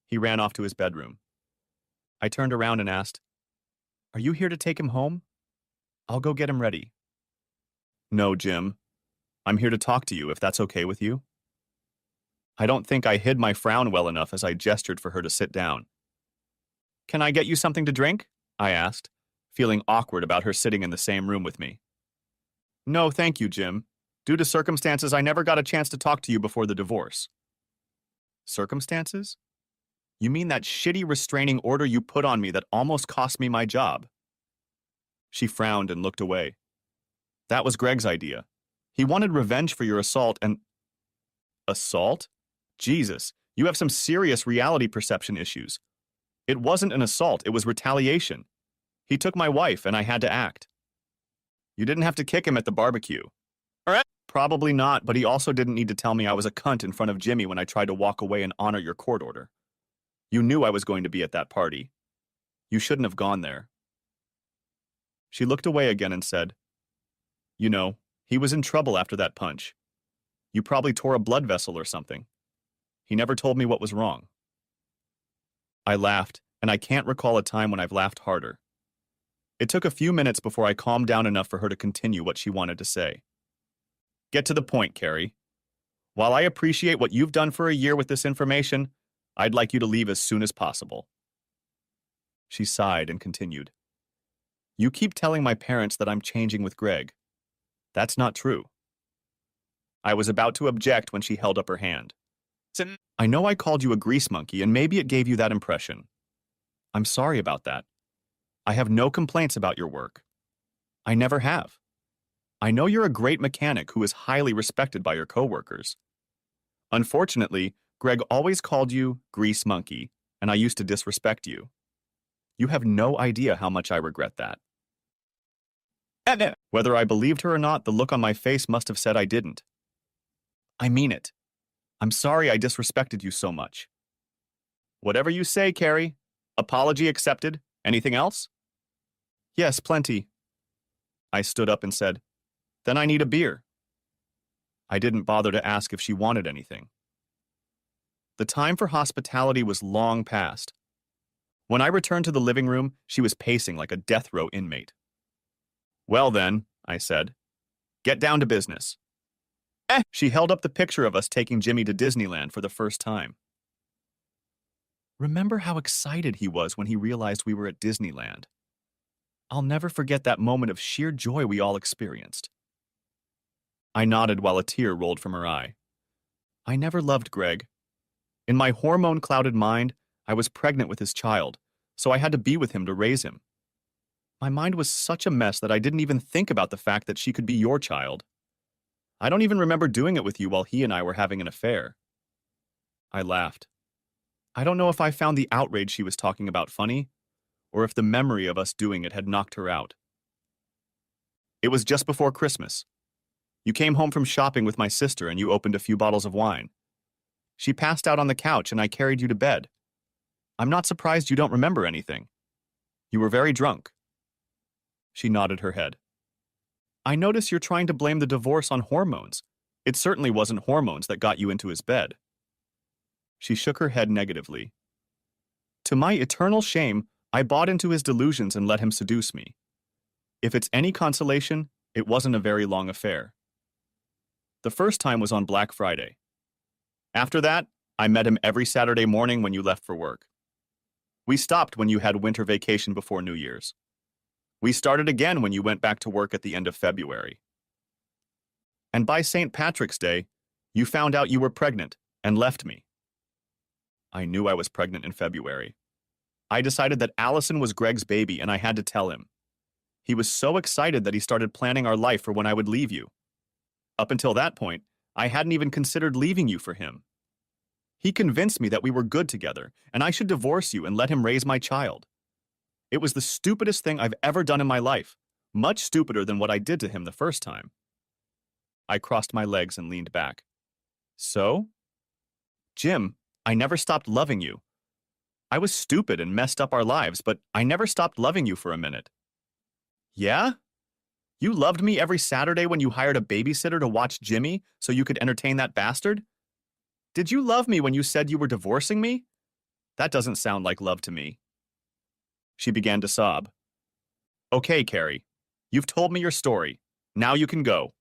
He ran off to his bedroom. I turned around and asked, Are you here to take him home? I'll go get him ready. No, Jim. I'm here to talk to you if that's okay with you. I don't think I hid my frown well enough as I gestured for her to sit down. Can I get you something to drink? I asked, feeling awkward about her sitting in the same room with me. No, thank you, Jim. Due to circumstances, I never got a chance to talk to you before the divorce. Circumstances? You mean that shitty restraining order you put on me that almost cost me my job? She frowned and looked away. That was Greg's idea. He wanted revenge for your assault and... Assault? Jesus, you have some serious reality perception issues. It wasn't an assault, it was retaliation. He took my wife and I had to act. You didn't have to kick him at the barbecue. All right. Probably not, but he also didn't need to tell me I was a cunt in front of Jimmy when I tried to walk away and honor your court order. You knew I was going to be at that party. You shouldn't have gone there. She looked away again and said, You know, he was in trouble after that punch. You probably tore a blood vessel or something. He never told me what was wrong. I laughed, and I can't recall a time when I've laughed harder. It took a few minutes before I calmed down enough for her to continue what she wanted to say. Get to the point, Carrie. While I appreciate what you've done for a year with this information, I'd like you to leave as soon as possible. She sighed and continued. You keep telling my parents that I'm changing with Greg. That's not true. I was about to object when she held up her hand. I know I called you a grease monkey, and maybe it gave you that impression. I'm sorry about that. I have no complaints about your work. I never have. I know you're a great mechanic who is highly respected by your coworkers. Unfortunately, Greg always called you grease monkey, and I used to disrespect you. You have no idea how much I regret that. Whether I believed her or not, the look on my face must have said I didn't. I mean it. I'm sorry I disrespected you so much. Whatever you say, Carrie. Apology accepted. Anything else? Yes, plenty. I stood up and said, Then I need a beer. I didn't bother to ask if she wanted anything. The time for hospitality was long past. When I returned to the living room, she was pacing like a death row inmate. Well then, I said, get down to business. She held up the picture of us taking Jimmy to Disneyland for the first time. Remember how excited he was when he realized we were at Disneyland. I'll never forget that moment of sheer joy we all experienced. I nodded while a tear rolled from her eye. I never loved Greg. In my hormone-clouded mind, I was pregnant with his child, so I had to be with him to raise him. My mind was such a mess that I didn't even think about the fact that she could be your child. I don't even remember doing it with you while he and I were having an affair. I laughed. I don't know if I found the outrage she was talking about funny, or if the memory of us doing it had knocked her out. It was just before Christmas. You came home from shopping with my sister and you opened a few bottles of wine. She passed out on the couch and I carried you to bed. I'm not surprised you don't remember anything. You were very drunk. She nodded her head. I notice you're trying to blame the divorce on hormones. It certainly wasn't hormones that got you into his bed. She shook her head negatively. To my eternal shame, I bought into his delusions and let him seduce me. If it's any consolation, it wasn't a very long affair. The first time was on Black Friday. After that, I met him every Saturday morning when you left for work. We stopped when you had winter vacation before New Year's. We started again when you went back to work at the end of February. And by St. Patrick's Day, you found out you were pregnant and left me. I knew I was pregnant in February. I decided that Allison was Greg's baby and I had to tell him. He was so excited that he started planning our life for when I would leave you. Up until that point, I hadn't even considered leaving you for him. He convinced me that we were good together and I should divorce you and let him raise my child. It was the stupidest thing I've ever done in my life, much stupider than what I did to him the first time. I crossed my legs and leaned back. So? Jim, I never stopped loving you. I was stupid and messed up our lives, but I never stopped loving you for a minute. Yeah? You loved me every Saturday when you hired a babysitter to watch Jimmy so you could entertain that bastard? Did you love me when you said you were divorcing me? That doesn't sound like love to me. She began to sob. Okay, Carrie. You've told me your story. Now you can go.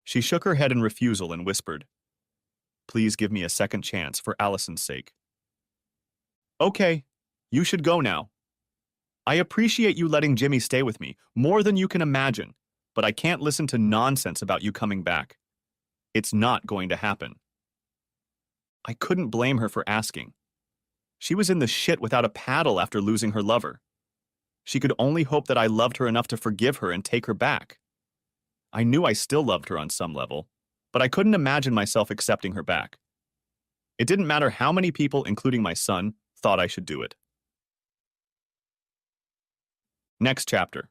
She shook her head in refusal and whispered, Please give me a second chance for Allison's sake. Okay, you should go now. I appreciate you letting Jimmy stay with me more than you can imagine, but I can't listen to nonsense about you coming back. It's not going to happen. I couldn't blame her for asking. She was in the shit without a paddle after losing her lover. She could only hope that I loved her enough to forgive her and take her back. I knew I still loved her on some level, but I couldn't imagine myself accepting her back. It didn't matter how many people, including my son, thought I should do it. Next chapter.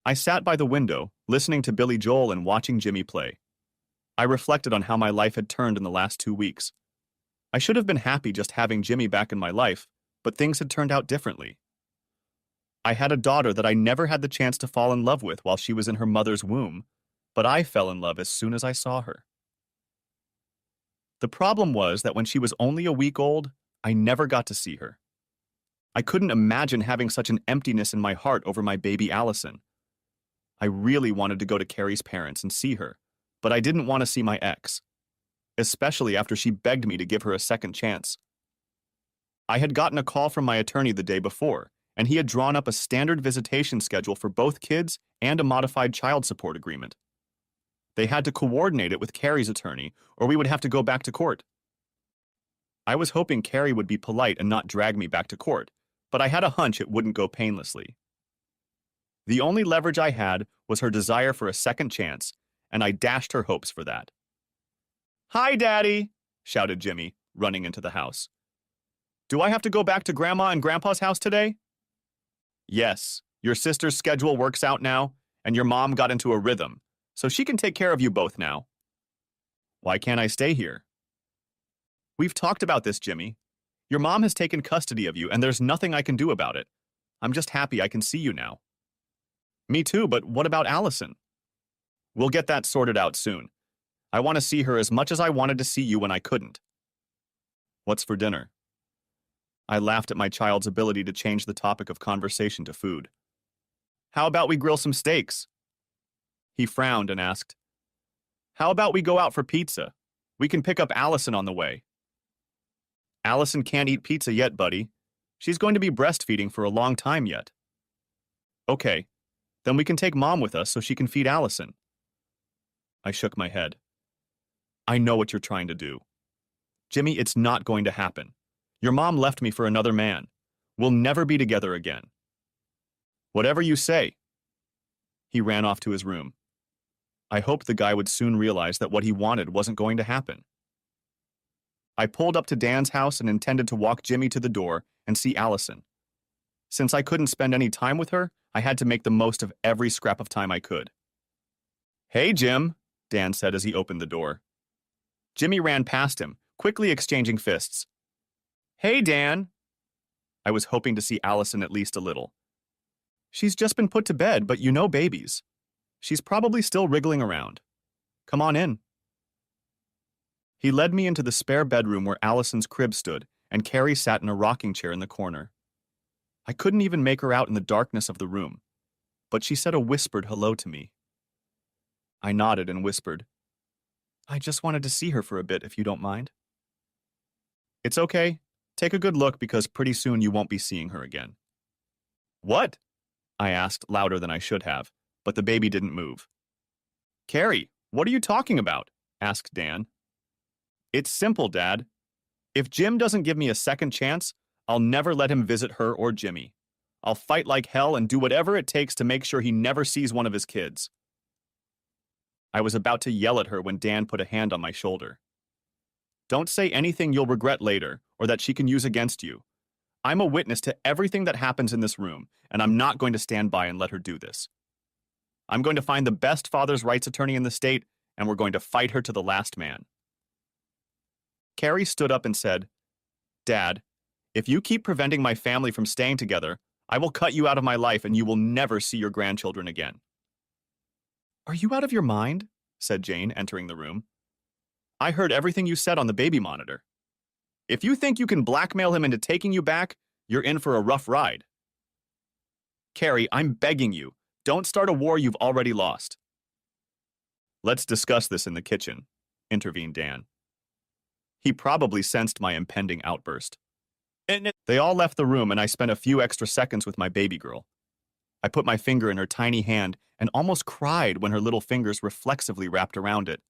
I sat by the window, listening to Billy Joel and watching Jimmy play. I reflected on how my life had turned in the last 2 weeks. I should have been happy just having Jimmy back in my life, but things had turned out differently. I had a daughter that I never had the chance to fall in love with while she was in her mother's womb, but I fell in love as soon as I saw her. The problem was that when she was only a week old, I never got to see her. I couldn't imagine having such an emptiness in my heart over my baby Allison. I really wanted to go to Carrie's parents and see her, but I didn't want to see my ex, especially after she begged me to give her a second chance. I had gotten a call from my attorney the day before, and he had drawn up a standard visitation schedule for both kids and a modified child support agreement. They had to coordinate it with Carrie's attorney, or we would have to go back to court. I was hoping Carrie would be polite and not drag me back to court, but I had a hunch it wouldn't go painlessly. The only leverage I had was her desire for a second chance, and I dashed her hopes for that. "Hi, Daddy!" shouted Jimmy, running into the house. "Do I have to go back to Grandma and Grandpa's house today?" "Yes, your sister's schedule works out now, and your mom got into a rhythm, so she can take care of you both now." "Why can't I stay here?" "We've talked about this, Jimmy. Your mom has taken custody of you, and there's nothing I can do about it. I'm just happy I can see you now." "Me too, but what about Allison?" "We'll get that sorted out soon. I want to see her as much as I wanted to see you when I couldn't." "What's for dinner?" I laughed at my child's ability to change the topic of conversation to food. "How about we grill some steaks?" He frowned and asked, "How about we go out for pizza? We can pick up Allison on the way." "Allison can't eat pizza yet, buddy. She's going to be breastfeeding for a long time yet." "Okay, then we can take Mom with us so she can feed Allison." I shook my head. I know what you're trying to do. Jimmy, it's not going to happen. Your mom left me for another man. We'll never be together again. Whatever you say. He ran off to his room. I hoped the guy would soon realize that what he wanted wasn't going to happen. I pulled up to Dan's house and intended to walk Jimmy to the door and see Allison. Since I couldn't spend any time with her, I had to make the most of every scrap of time I could. Hey, Jim, Dan said as he opened the door. Jimmy ran past him, quickly exchanging fists. Hey, Dan. I was hoping to see Allison at least a little. She's just been put to bed, but you know babies. She's probably still wriggling around. Come on in. He led me into the spare bedroom where Allison's crib stood, and Carrie sat in a rocking chair in the corner. I couldn't even make her out in the darkness of the room, but she said a whispered hello to me. I nodded and whispered, I just wanted to see her for a bit, if you don't mind. It's okay. Take a good look because pretty soon you won't be seeing her again. What? I asked louder than I should have, but the baby didn't move. Carrie, what are you talking about? Asked Dan. It's simple, Dad. If Jim doesn't give me a second chance, I'll never let him visit her or Jimmy. I'll fight like hell and do whatever it takes to make sure he never sees one of his kids. I was about to yell at her when Dan put a hand on my shoulder. Don't say anything you'll regret later or that she can use against you. I'm a witness to everything that happens in this room, and I'm not going to stand by and let her do this. I'm going to find the best father's rights attorney in the state, and we're going to fight her to the last man. Carrie stood up and said, Dad, if you keep preventing my family from staying together, I will cut you out of my life and you will never see your grandchildren again. Are you out of your mind? Said Jane, entering the room. I heard everything you said on the baby monitor. If you think you can blackmail him into taking you back, you're in for a rough ride. Carrie, I'm begging you, don't start a war you've already lost. Let's discuss this in the kitchen, intervened Dan. He probably sensed my impending outburst. They all left the room and I spent a few extra seconds with my baby girl. I put my finger in her tiny hand and almost cried when her little fingers reflexively wrapped around it.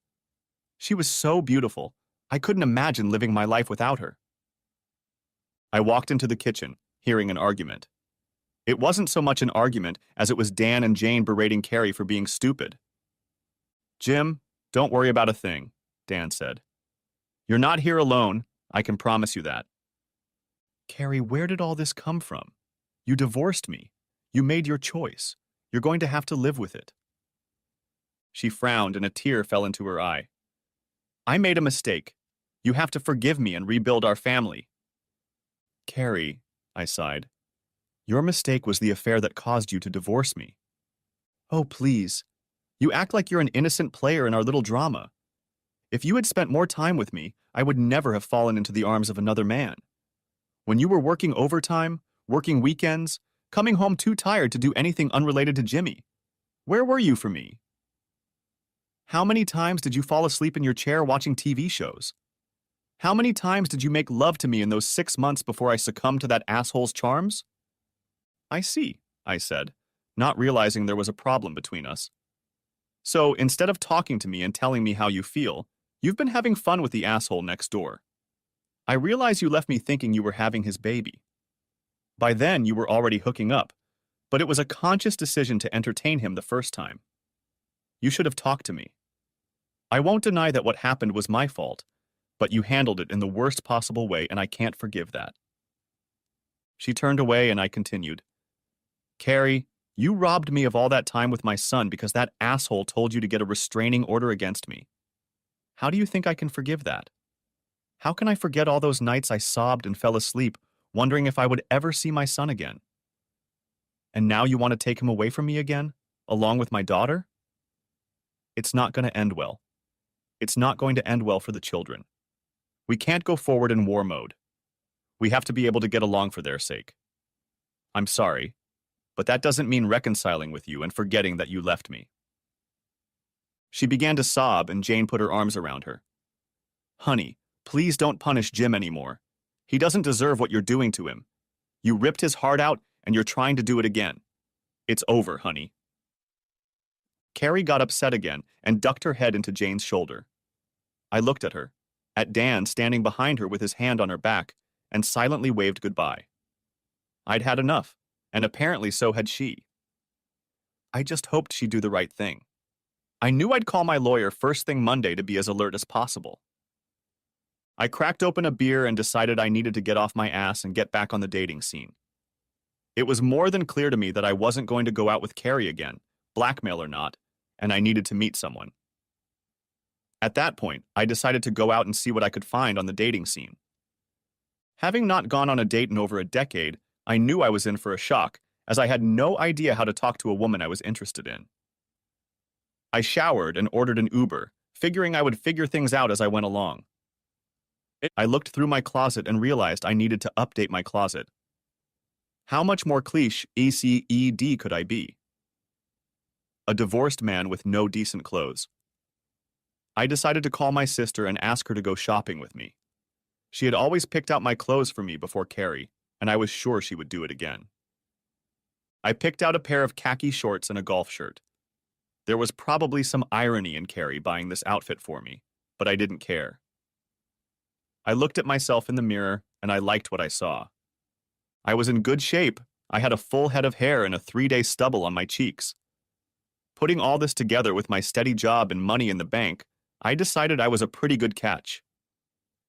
She was so beautiful, I couldn't imagine living my life without her. I walked into the kitchen, hearing an argument. It wasn't so much an argument as it was Dan and Jane berating Carrie for being stupid. Jim, don't worry about a thing, Dan said. You're not here alone, I can promise you that. Carrie, where did all this come from? You divorced me. You made your choice. You're going to have to live with it. She frowned and a tear fell into her eye. I made a mistake. You have to forgive me and rebuild our family. Carrie, I sighed, your mistake was the affair that caused you to divorce me. Oh, please. You act like you're an innocent player in our little drama. If you had spent more time with me, I would never have fallen into the arms of another man. When you were working overtime, working weekends, coming home too tired to do anything unrelated to Jimmy, where were you for me? How many times did you fall asleep in your chair watching TV shows? How many times did you make love to me in those 6 months before I succumbed to that asshole's charms? I see, I said, not realizing there was a problem between us. So instead of talking to me and telling me how you feel, you've been having fun with the asshole next door. I realize you left me thinking you were having his baby. By then, you were already hooking up, but it was a conscious decision to entertain him the first time. You should have talked to me. I won't deny that what happened was my fault, but you handled it in the worst possible way, and I can't forgive that. She turned away, and I continued. Carrie, you robbed me of all that time with my son because that asshole told you to get a restraining order against me. How do you think I can forgive that? How can I forget all those nights I sobbed and fell asleep, wondering if I would ever see my son again? And now you want to take him away from me again, along with my daughter? It's not going to end well. It's not going to end well for the children. We can't go forward in war mode. We have to be able to get along for their sake. I'm sorry, but that doesn't mean reconciling with you and forgetting that you left me. She began to sob, and Jane put her arms around her. Honey, please don't punish Jim anymore. He doesn't deserve what you're doing to him. You ripped his heart out, and you're trying to do it again. It's over, honey. Carrie got upset again and ducked her head into Jane's shoulder. I looked at her, at Dan standing behind her with his hand on her back, and silently waved goodbye. I'd had enough, and apparently so had she. I just hoped she'd do the right thing. I knew I'd call my lawyer first thing Monday to be as alert as possible. I cracked open a beer and decided I needed to get off my ass and get back on the dating scene. It was more than clear to me that I wasn't going to go out with Carrie again, blackmail or not, and I needed to meet someone. At that point, I decided to go out and see what I could find on the dating scene. Having not gone on a date in over a decade, I knew I was in for a shock, as I had no idea how to talk to a woman I was interested in. I showered and ordered an Uber, figuring I would figure things out as I went along. I looked through my closet and realized I needed to update my closet. How much more cliche ECED could I be? A divorced man with no decent clothes. I decided to call my sister and ask her to go shopping with me. She had always picked out my clothes for me before Carrie, and I was sure she would do it again. I picked out a pair of khaki shorts and a golf shirt. There was probably some irony in Carrie buying this outfit for me, but I didn't care. I looked at myself in the mirror, and I liked what I saw. I was in good shape. I had a full head of hair and a 3-day stubble on my cheeks. Putting all this together with my steady job and money in the bank, I decided I was a pretty good catch.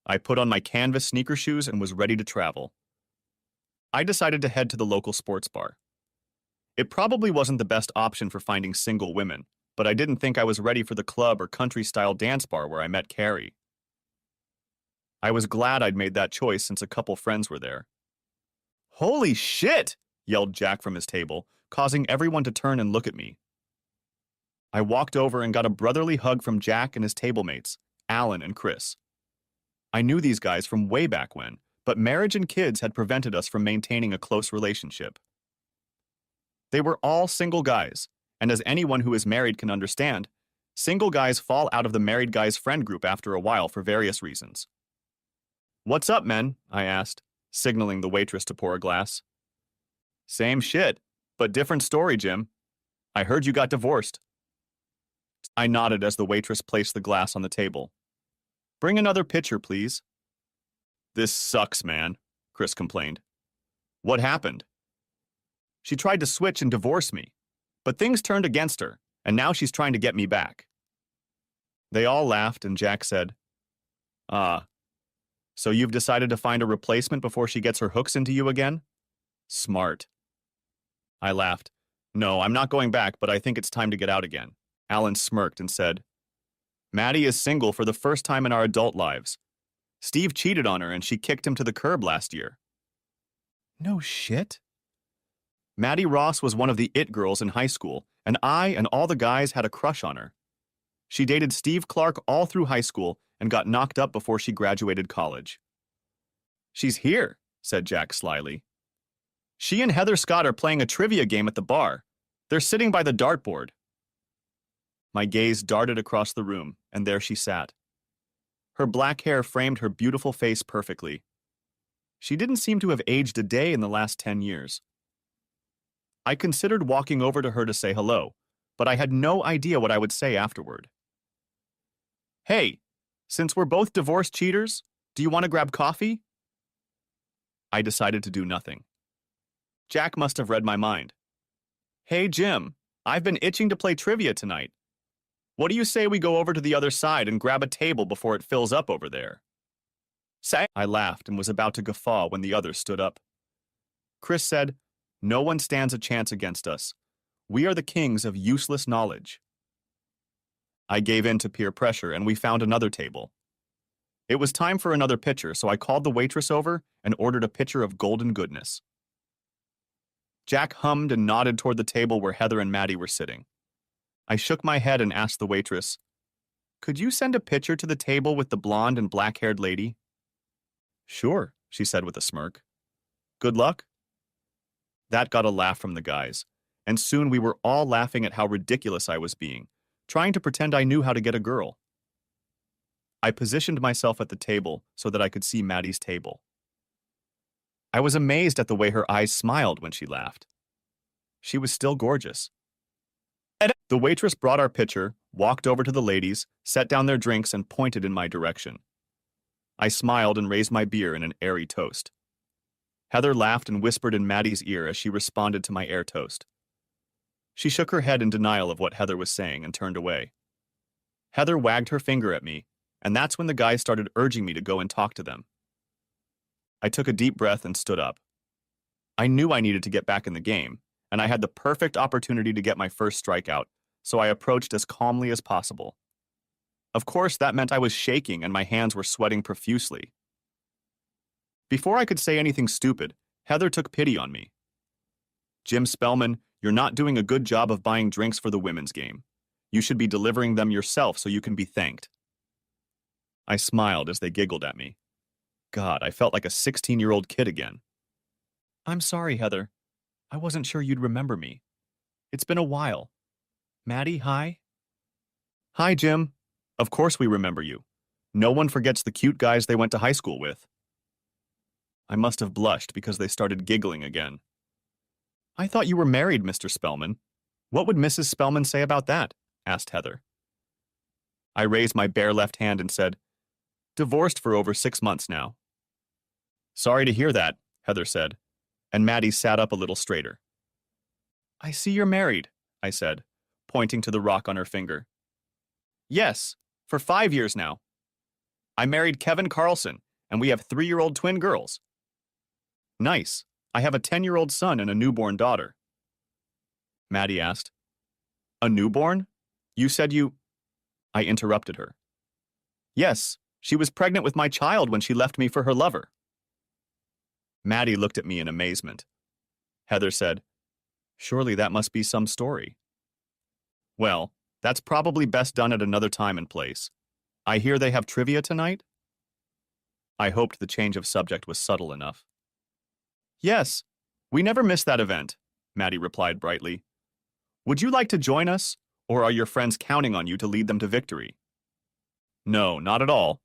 I put on my canvas sneaker shoes and was ready to travel. I decided to head to the local sports bar. It probably wasn't the best option for finding single women, but I didn't think I was ready for the club or country-style dance bar where I met Carrie. I was glad I'd made that choice since a couple friends were there. "Holy shit!" yelled Jack from his table, causing everyone to turn and look at me. I walked over and got a brotherly hug from Jack and his table mates, Alan and Chris. I knew these guys from way back when, but marriage and kids had prevented us from maintaining a close relationship. They were all single guys, and as anyone who is married can understand, single guys fall out of the married guys' friend group after a while for various reasons. "What's up, men?" I asked, signaling the waitress to pour a glass. "Same shit, but different story, Jim. I heard you got divorced." I nodded as the waitress placed the glass on the table. "Bring another pitcher, please." "This sucks, man," Chris complained. "What happened?" "She tried to switch and divorce me, but things turned against her, and now she's trying to get me back." They all laughed, and Jack said, "Ah, so you've decided to find a replacement before she gets her hooks into you again? Smart." I laughed. "No, I'm not going back, but I think it's time to get out again." Alan smirked and said, "Maddie is single for the first time in our adult lives. Steve cheated on her and she kicked him to the curb last year." "No shit?" "Maddie Ross was one of the it girls in high school, and I and all the guys had a crush on her. She dated Steve Clark all through high school and got knocked up before she graduated college." "She's here," said Jack slyly. "She and Heather Scott are playing a trivia game at the bar. They're sitting by the dartboard." My gaze darted across the room, and there she sat. Her black hair framed her beautiful face perfectly. She didn't seem to have aged a day in the last 10 years. I considered walking over to her to say hello, but I had no idea what I would say afterward. "Hey, since we're both divorced cheaters, do you want to grab coffee?" I decided to do nothing. Jack must have read my mind. "Hey, Jim, I've been itching to play trivia tonight. What do you say we go over to the other side and grab a table before it fills up over there?" "Say," I laughed and was about to guffaw when the others stood up. Chris said, "No one stands a chance against us. We are the kings of useless knowledge." I gave in to peer pressure and we found another table. It was time for another pitcher, so I called the waitress over and ordered a pitcher of golden goodness. Jack hummed and nodded toward the table where Heather and Maddie were sitting. I shook my head and asked the waitress, "Could you send a pitcher to the table with the blonde and black-haired lady?" "Sure," she said with a smirk. "Good luck." That got a laugh from the guys, and soon we were all laughing at how ridiculous I was being, trying to pretend I knew how to get a girl. I positioned myself at the table so that I could see Maddie's table. I was amazed at the way her eyes smiled when she laughed. She was still gorgeous. The waitress brought our pitcher, walked over to the ladies, set down their drinks, and pointed in my direction. I smiled and raised my beer in an airy toast. Heather laughed and whispered in Maddie's ear as she responded to my air toast. She shook her head in denial of what Heather was saying and turned away. Heather wagged her finger at me, and that's when the guys started urging me to go and talk to them. I took a deep breath and stood up. I knew I needed to get back in the game, and I had the perfect opportunity to get my first strikeout, so I approached as calmly as possible. Of course, that meant I was shaking and my hands were sweating profusely. Before I could say anything stupid, Heather took pity on me. "Jim Spellman, you're not doing a good job of buying drinks for the women's game. You should be delivering them yourself so you can be thanked." I smiled as they giggled at me. God, I felt like a 16-year-old kid again. "I'm sorry, Heather. I wasn't sure you'd remember me. It's been a while. Maddie, hi." "Hi, Jim. Of course we remember you. No one forgets the cute guys they went to high school with." I must have blushed because they started giggling again. "I thought you were married, Mr. Spellman. What would Mrs. Spellman say about that?" asked Heather. I raised my bare left hand and said, "Divorced for over 6 months now." "Sorry to hear that," Heather said, and Maddie sat up a little straighter. "I see you're married," I said, pointing to the rock on her finger. "Yes, for 5 years now. I married Kevin Carlson, and we have 3-year-old twin girls." "Nice. I have a 10-year-old son and a newborn daughter." Maddie asked, "A newborn? You said you—" I interrupted her. "Yes, she was pregnant with my child when she left me for her lover." Maddie looked at me in amazement. Heather said, "Surely that must be some story." "Well, that's probably best done at another time and place. I hear they have trivia tonight?" I hoped the change of subject was subtle enough. "Yes, we never miss that event," Maddie replied brightly. "Would you like to join us, or are your friends counting on you to lead them to victory?" "No, not at all.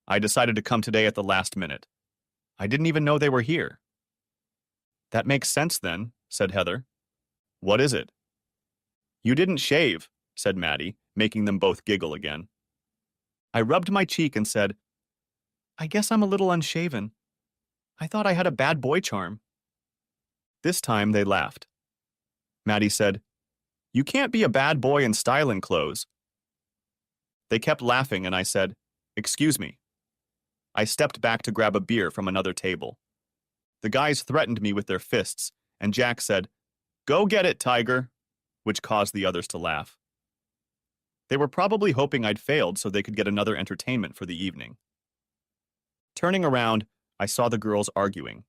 I decided to come today at the last minute. I didn't even know they were here." "That makes sense then," said Heather. "What is it?" "You didn't shave," said Maddie, making them both giggle again. I rubbed my cheek and said, "I guess I'm a little unshaven. I thought I had a bad boy charm." This time they laughed. Maddie said, "You can't be a bad boy in styling clothes." They kept laughing and I said, "Excuse me." I stepped back to grab a beer from another table. The guys threatened me with their fists, and Jack said, "Go get it, Tiger," which caused the others to laugh. They were probably hoping I'd failed so they could get another entertainment for the evening. Turning around, I saw the girls arguing.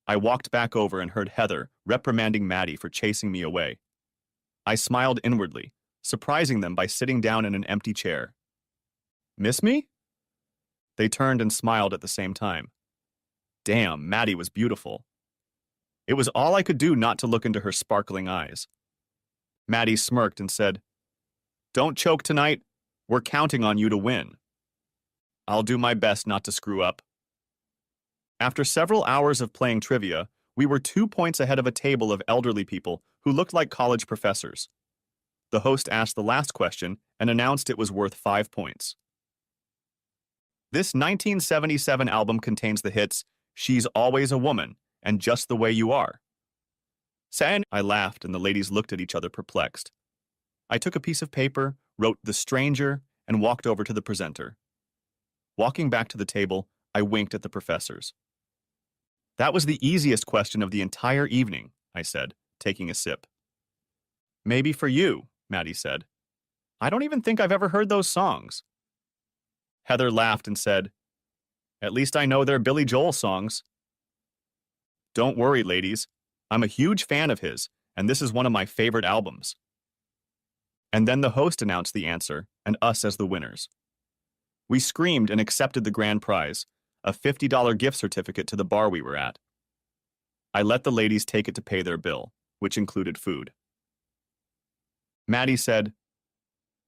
I walked back over and heard Heather reprimanding Maddie for chasing me away. I smiled inwardly, surprising them by sitting down in an empty chair. "Miss me?" They turned and smiled at the same time. Damn, Maddie was beautiful. It was all I could do not to look into her sparkling eyes. Maddie smirked and said, "Don't choke tonight. We're counting on you to win." "I'll do my best not to screw up." After several hours of playing trivia, we were 2 points ahead of a table of elderly people who looked like college professors. The host asked the last question and announced it was worth 5 points. This 1977 album contains the hits "She's Always a Woman" and "Just the Way You Are." I laughed and the ladies looked at each other perplexed. I took a piece of paper, wrote "The Stranger," and walked over to the presenter. Walking back to the table, I winked at the professors. "That was the easiest question of the entire evening," I said, taking a sip. "Maybe for you," Maddie said. "I don't even think I've ever heard those songs." Heather laughed and said, "At least I know they're Billy Joel songs." "Don't worry, ladies. I'm a huge fan of his, and this is one of my favorite albums." And then the host announced the answer, and us as the winners. We screamed and accepted the grand prize, a $50 gift certificate to the bar we were at. I let the ladies take it to pay their bill, which included food. Maddie said,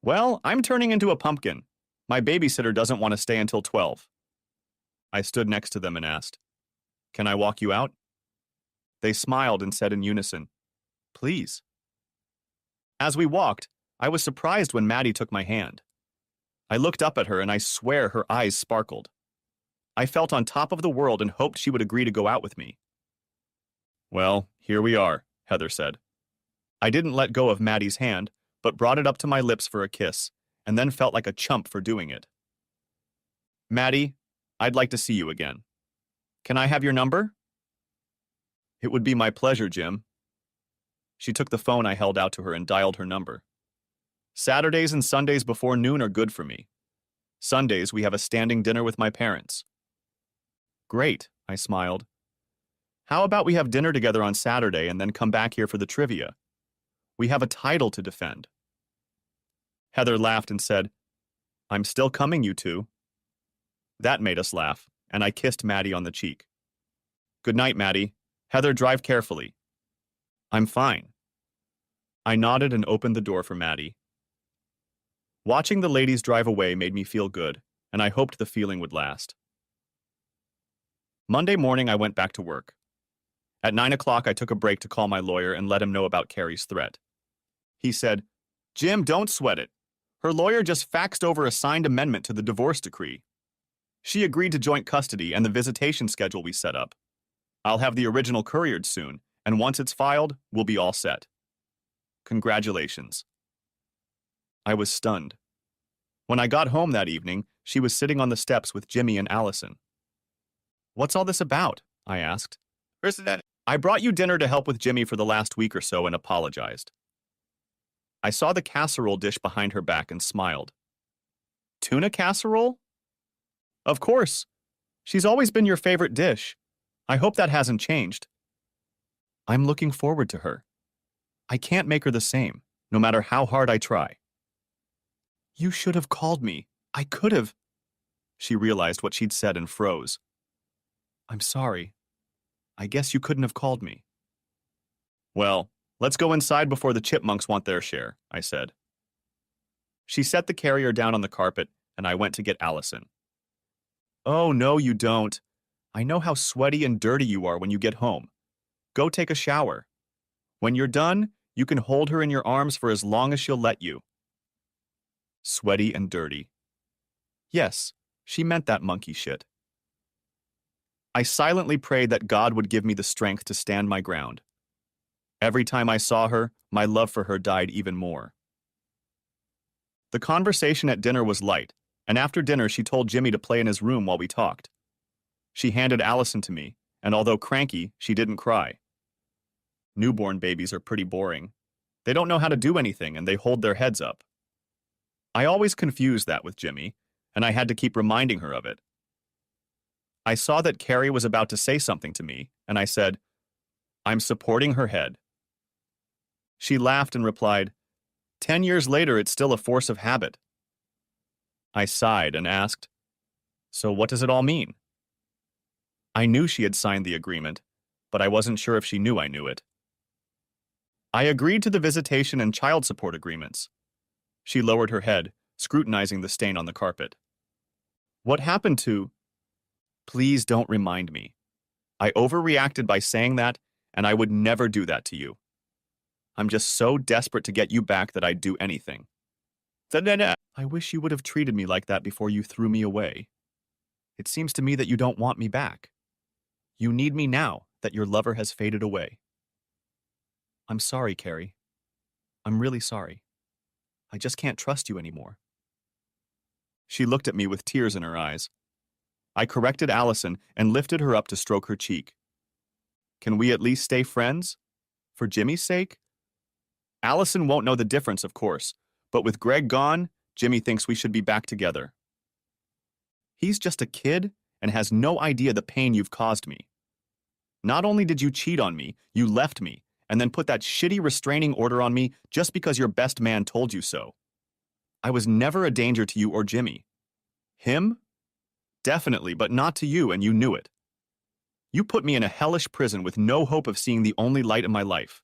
"Well, I'm turning into a pumpkin. My babysitter doesn't want to stay until 12. I stood next to them and asked, "Can I walk you out?" They smiled and said in unison, "Please." As we walked, I was surprised when Maddie took my hand. I looked up at her and I swear her eyes sparkled. I felt on top of the world and hoped she would agree to go out with me. Well, here we are, Heather said. I didn't let go of Maddie's hand, but brought it up to my lips for a kiss, and then felt like a chump for doing it. Maddie, I'd like to see you again. Can I have your number? It would be my pleasure, Jim. She took the phone I held out to her and dialed her number. Saturdays and Sundays before noon are good for me. Sundays we have a standing dinner with my parents. Great, I smiled. How about we have dinner together on Saturday and then come back here for the trivia? We have a title to defend. Heather laughed and said, I'm still coming, you two. That made us laugh, and I kissed Maddie on the cheek. Good night, Maddie. Heather, drive carefully. I'm fine. I nodded and opened the door for Maddie. Watching the ladies drive away made me feel good, and I hoped the feeling would last. Monday morning, I went back to work. At 9 o'clock, I took a break to call my lawyer and let him know about Carrie's threat. He said, Jim, don't sweat it. Her lawyer just faxed over a signed amendment to the divorce decree. She agreed to joint custody and the visitation schedule we set up. I'll have the original couriered soon, and once it's filed, we'll be all set. Congratulations. I was stunned. When I got home that evening, she was sitting on the steps with Jimmy and Allison. What's all this about? I asked. I brought you dinner to help with Jimmy for the last week or so and apologized. I saw the casserole dish behind her back and smiled. Tuna casserole? Of course. She's always been your favorite dish. I hope that hasn't changed. I'm looking forward to her. I can't make her the same, no matter how hard I try. You should have called me. I could have. She realized what she'd said and froze. I'm sorry. I guess you couldn't have called me. Well, let's go inside before the chipmunks want their share, I said. She set the carrier down on the carpet, and I went to get Allison. Oh, no, you don't. I know how sweaty and dirty you are when you get home. Go take a shower. When you're done, you can hold her in your arms for as long as she'll let you. Sweaty and dirty. Yes, she meant that monkey shit. I silently prayed that God would give me the strength to stand my ground. Every time I saw her, my love for her died even more. The conversation at dinner was light, and after dinner she told Jimmy to play in his room while we talked. She handed Allison to me, and although cranky, she didn't cry. Newborn babies are pretty boring. They don't know how to do anything, and they hold their heads up. I always confused that with Jimmy, and I had to keep reminding her of it. I saw that Carrie was about to say something to me, and I said, I'm supporting her head. She laughed and replied, 10 years later, it's still a force of habit. I sighed and asked, so what does it all mean? I knew she had signed the agreement, but I wasn't sure if she knew I knew it. I agreed to the visitation and child support agreements. She lowered her head, scrutinizing the stain on the carpet. What happened to... Please don't remind me. I overreacted by saying that, and I would never do that to you. I'm just so desperate to get you back that I'd do anything. I wish you would have treated me like that before you threw me away. It seems to me that you don't want me back. You need me now that your lover has faded away. I'm sorry, Carrie. I'm really sorry. I just can't trust you anymore. She looked at me with tears in her eyes. I corrected Allison and lifted her up to stroke her cheek. Can we at least stay friends? For Jimmy's sake? Allison won't know the difference, of course, but with Greg gone, Jimmy thinks we should be back together. He's just a kid and has no idea the pain you've caused me. Not only did you cheat on me, you left me, and then put that shitty restraining order on me just because your best man told you so. I was never a danger to you or Jimmy. Him? Definitely, but not to you, and you knew it. You put me in a hellish prison with no hope of seeing the only light in my life.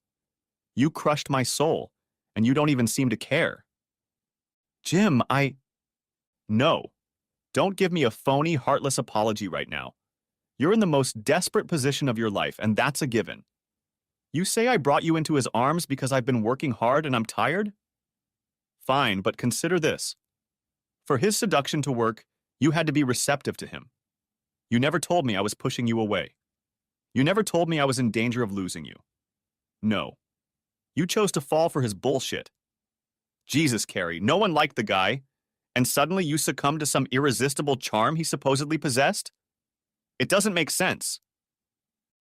You crushed my soul, and you don't even seem to care. Jim, No. Don't give me a phony, heartless apology right now. You're in the most desperate position of your life, and that's a given. You say I brought you into his arms because I've been working hard and I'm tired? Fine, but consider this. For his seduction to work, you had to be receptive to him. You never told me I was pushing you away. You never told me I was in danger of losing you. No. You chose to fall for his bullshit. Jesus, Carrie, no one liked the guy, and suddenly you succumbed to some irresistible charm he supposedly possessed? It doesn't make sense.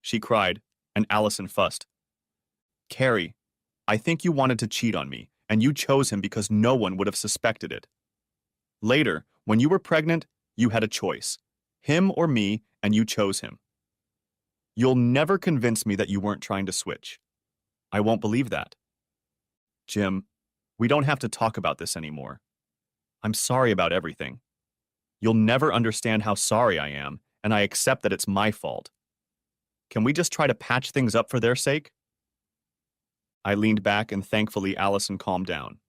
She cried, and Allison fussed. Carrie, I think you wanted to cheat on me, and you chose him because no one would have suspected it. Later, when you were pregnant, you had a choice. Him or me, and you chose him. You'll never convince me that you weren't trying to switch. I won't believe that. Jim, we don't have to talk about this anymore. I'm sorry about everything. You'll never understand how sorry I am, and I accept that it's my fault. Can we just try to patch things up for their sake? I leaned back and thankfully Allison calmed down.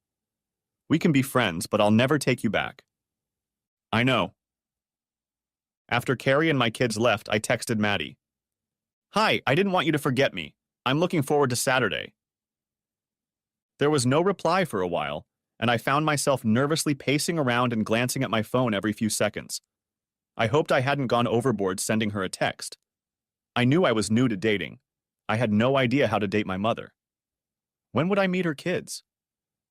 We can be friends, but I'll never take you back. I know. After Carrie and my kids left, I texted Maddie. Hi, I didn't want you to forget me. I'm looking forward to Saturday. There was no reply for a while, and I found myself nervously pacing around and glancing at my phone every few seconds. I hoped I hadn't gone overboard sending her a text. I knew I was new to dating. I had no idea how to date my mother. When would I meet her kids?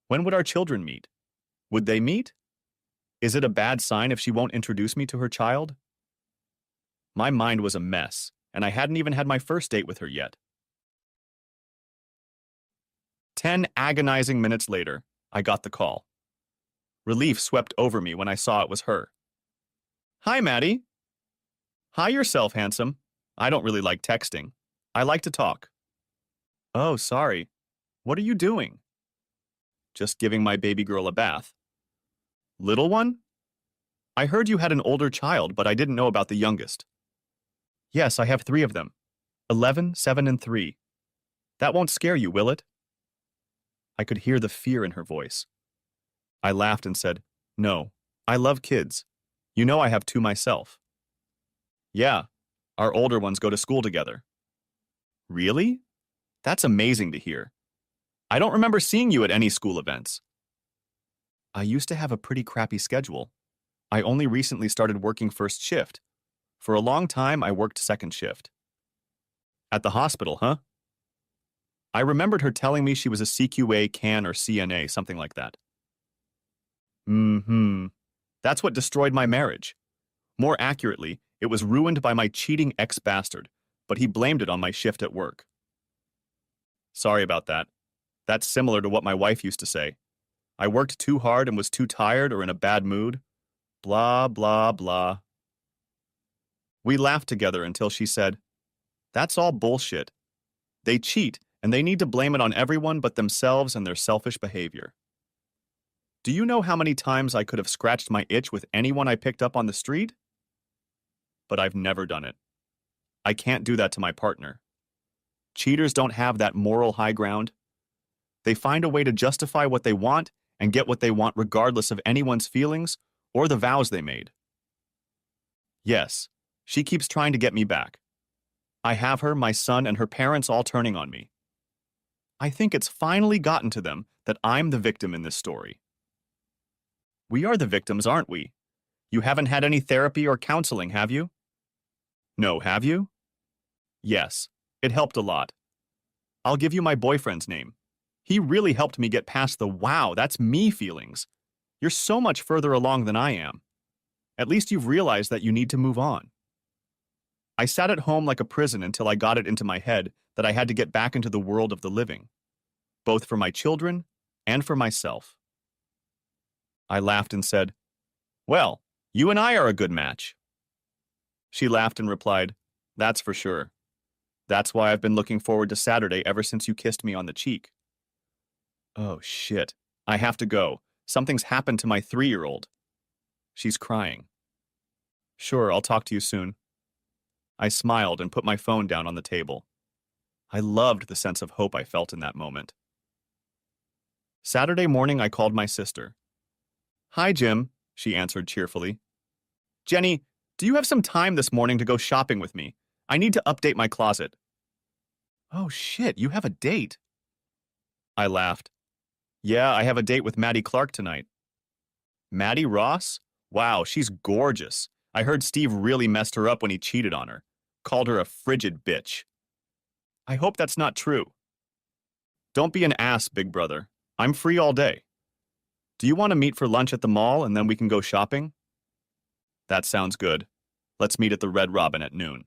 When would our children meet? Would they meet? Is it a bad sign if she won't introduce me to her child? My mind was a mess, and I hadn't even had my first date with her yet. 10 agonizing minutes later, I got the call. Relief swept over me when I saw it was her. Hi, Maddie. Hi yourself, handsome. I don't really like texting. I like to talk. Oh, sorry. What are you doing? Just giving my baby girl a bath. Little one? I heard you had an older child, but I didn't know about the youngest. Yes, I have 3 of them. 11, 7, and 3. That won't scare you, will it? I could hear the fear in her voice. I laughed and said, No, I love kids. You know I have 2 myself. Yeah, our older ones go to school together. Really? That's amazing to hear. I don't remember seeing you at any school events. I used to have a pretty crappy schedule. I only recently started working first shift. For a long time, I worked second shift. At the hospital, huh? I remembered her telling me she was a CQA, CAN, or CNA, something like that. That's what destroyed my marriage. More accurately, it was ruined by my cheating ex-bastard, but he blamed it on my shift at work. Sorry about that. That's similar to what my wife used to say. I worked too hard and was too tired or in a bad mood. Blah, blah, blah. We laughed together until she said, That's all bullshit. They cheat, and they need to blame it on everyone but themselves and their selfish behavior. Do you know how many times I could have scratched my itch with anyone I picked up on the street? But I've never done it. I can't do that to my partner. Cheaters don't have that moral high ground. They find a way to justify what they want and get what they want regardless of anyone's feelings or the vows they made. Yes, she keeps trying to get me back. I have her, my son, and her parents all turning on me. I think it's finally gotten to them that I'm the victim in this story. We are the victims, aren't we? You haven't had any therapy or counseling, have you? No, have you? Yes, it helped a lot. I'll give you my boyfriend's name. He really helped me get past the wow, that's me feelings. You're so much further along than I am. At least you've realized that you need to move on. I sat at home like a prison until I got it into my head that I had to get back into the world of the living, both for my children and for myself. I laughed and said, Well, you and I are a good match. She laughed and replied, That's for sure. That's why I've been looking forward to Saturday ever since you kissed me on the cheek. Oh, shit. I have to go. Something's happened to my 3-year-old. She's crying. Sure, I'll talk to you soon. I smiled and put my phone down on the table. I loved the sense of hope I felt in that moment. Saturday morning, I called my sister. Hi, Jim, she answered cheerfully. Jenny, do you have some time this morning to go shopping with me? I need to update my closet. Oh shit, you have a date. I laughed. Yeah, I have a date with Maddie Clark tonight. Maddie Ross? Wow, she's gorgeous. I heard Steve really messed her up when he cheated on her. Called her a frigid bitch. I hope that's not true. Don't be an ass, big brother. I'm free all day. Do you want to meet for lunch at the mall and then we can go shopping? That sounds good. Let's meet at the Red Robin at noon.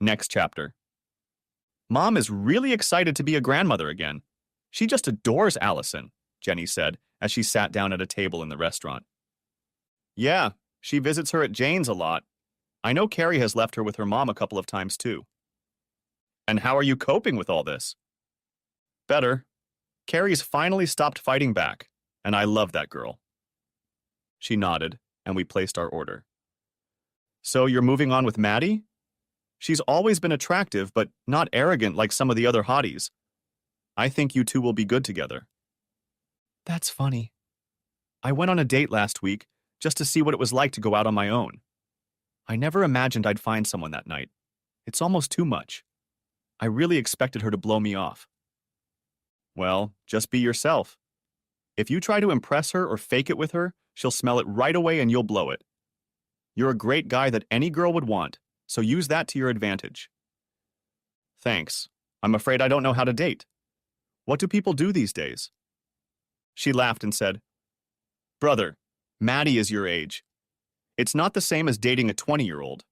Next chapter. Mom is really excited to be a grandmother again. She just adores Allison, Jenny said as she sat down at a table in the restaurant. Yeah, she visits her at Jane's a lot. I know Carrie has left her with her mom a couple of times too. And how are you coping with all this? Better. Carrie's finally stopped fighting back, and I love that girl. She nodded, and we placed our order. So you're moving on with Maddie? She's always been attractive, but not arrogant like some of the other hotties. I think you two will be good together. That's funny. I went on a date last week just to see what it was like to go out on my own. I never imagined I'd find someone that night. It's almost too much. I really expected her to blow me off. Well, just be yourself. If you try to impress her or fake it with her, she'll smell it right away and you'll blow it. You're a great guy that any girl would want, so use that to your advantage. Thanks. I'm afraid I don't know how to date. What do people do these days? She laughed and said, Brother, Maddie is your age. It's not the same as dating a 20-year-old.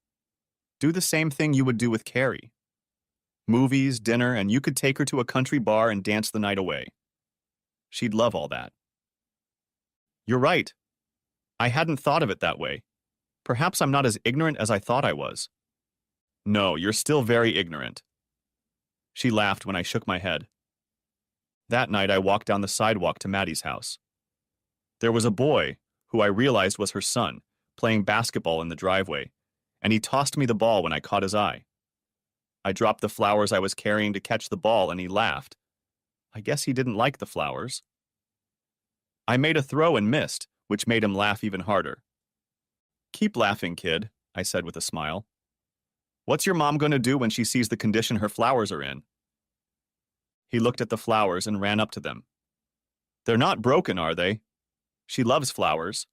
Do the same thing you would do with Carrie. Movies, dinner, and you could take her to a country bar and dance the night away. She'd love all that. You're right. I hadn't thought of it that way. Perhaps I'm not as ignorant as I thought I was. No, you're still very ignorant. She laughed when I shook my head. That night I walked down the sidewalk to Maddie's house. There was a boy, who I realized was her son, playing basketball in the driveway, and he tossed me the ball when I caught his eye. I dropped the flowers I was carrying to catch the ball and he laughed. I guess he didn't like the flowers. I made a throw and missed, which made him laugh even harder. Keep laughing, kid, I said with a smile. What's your mom going to do when she sees the condition her flowers are in? He looked at the flowers and ran up to them. They're not broken, are they? She loves flowers.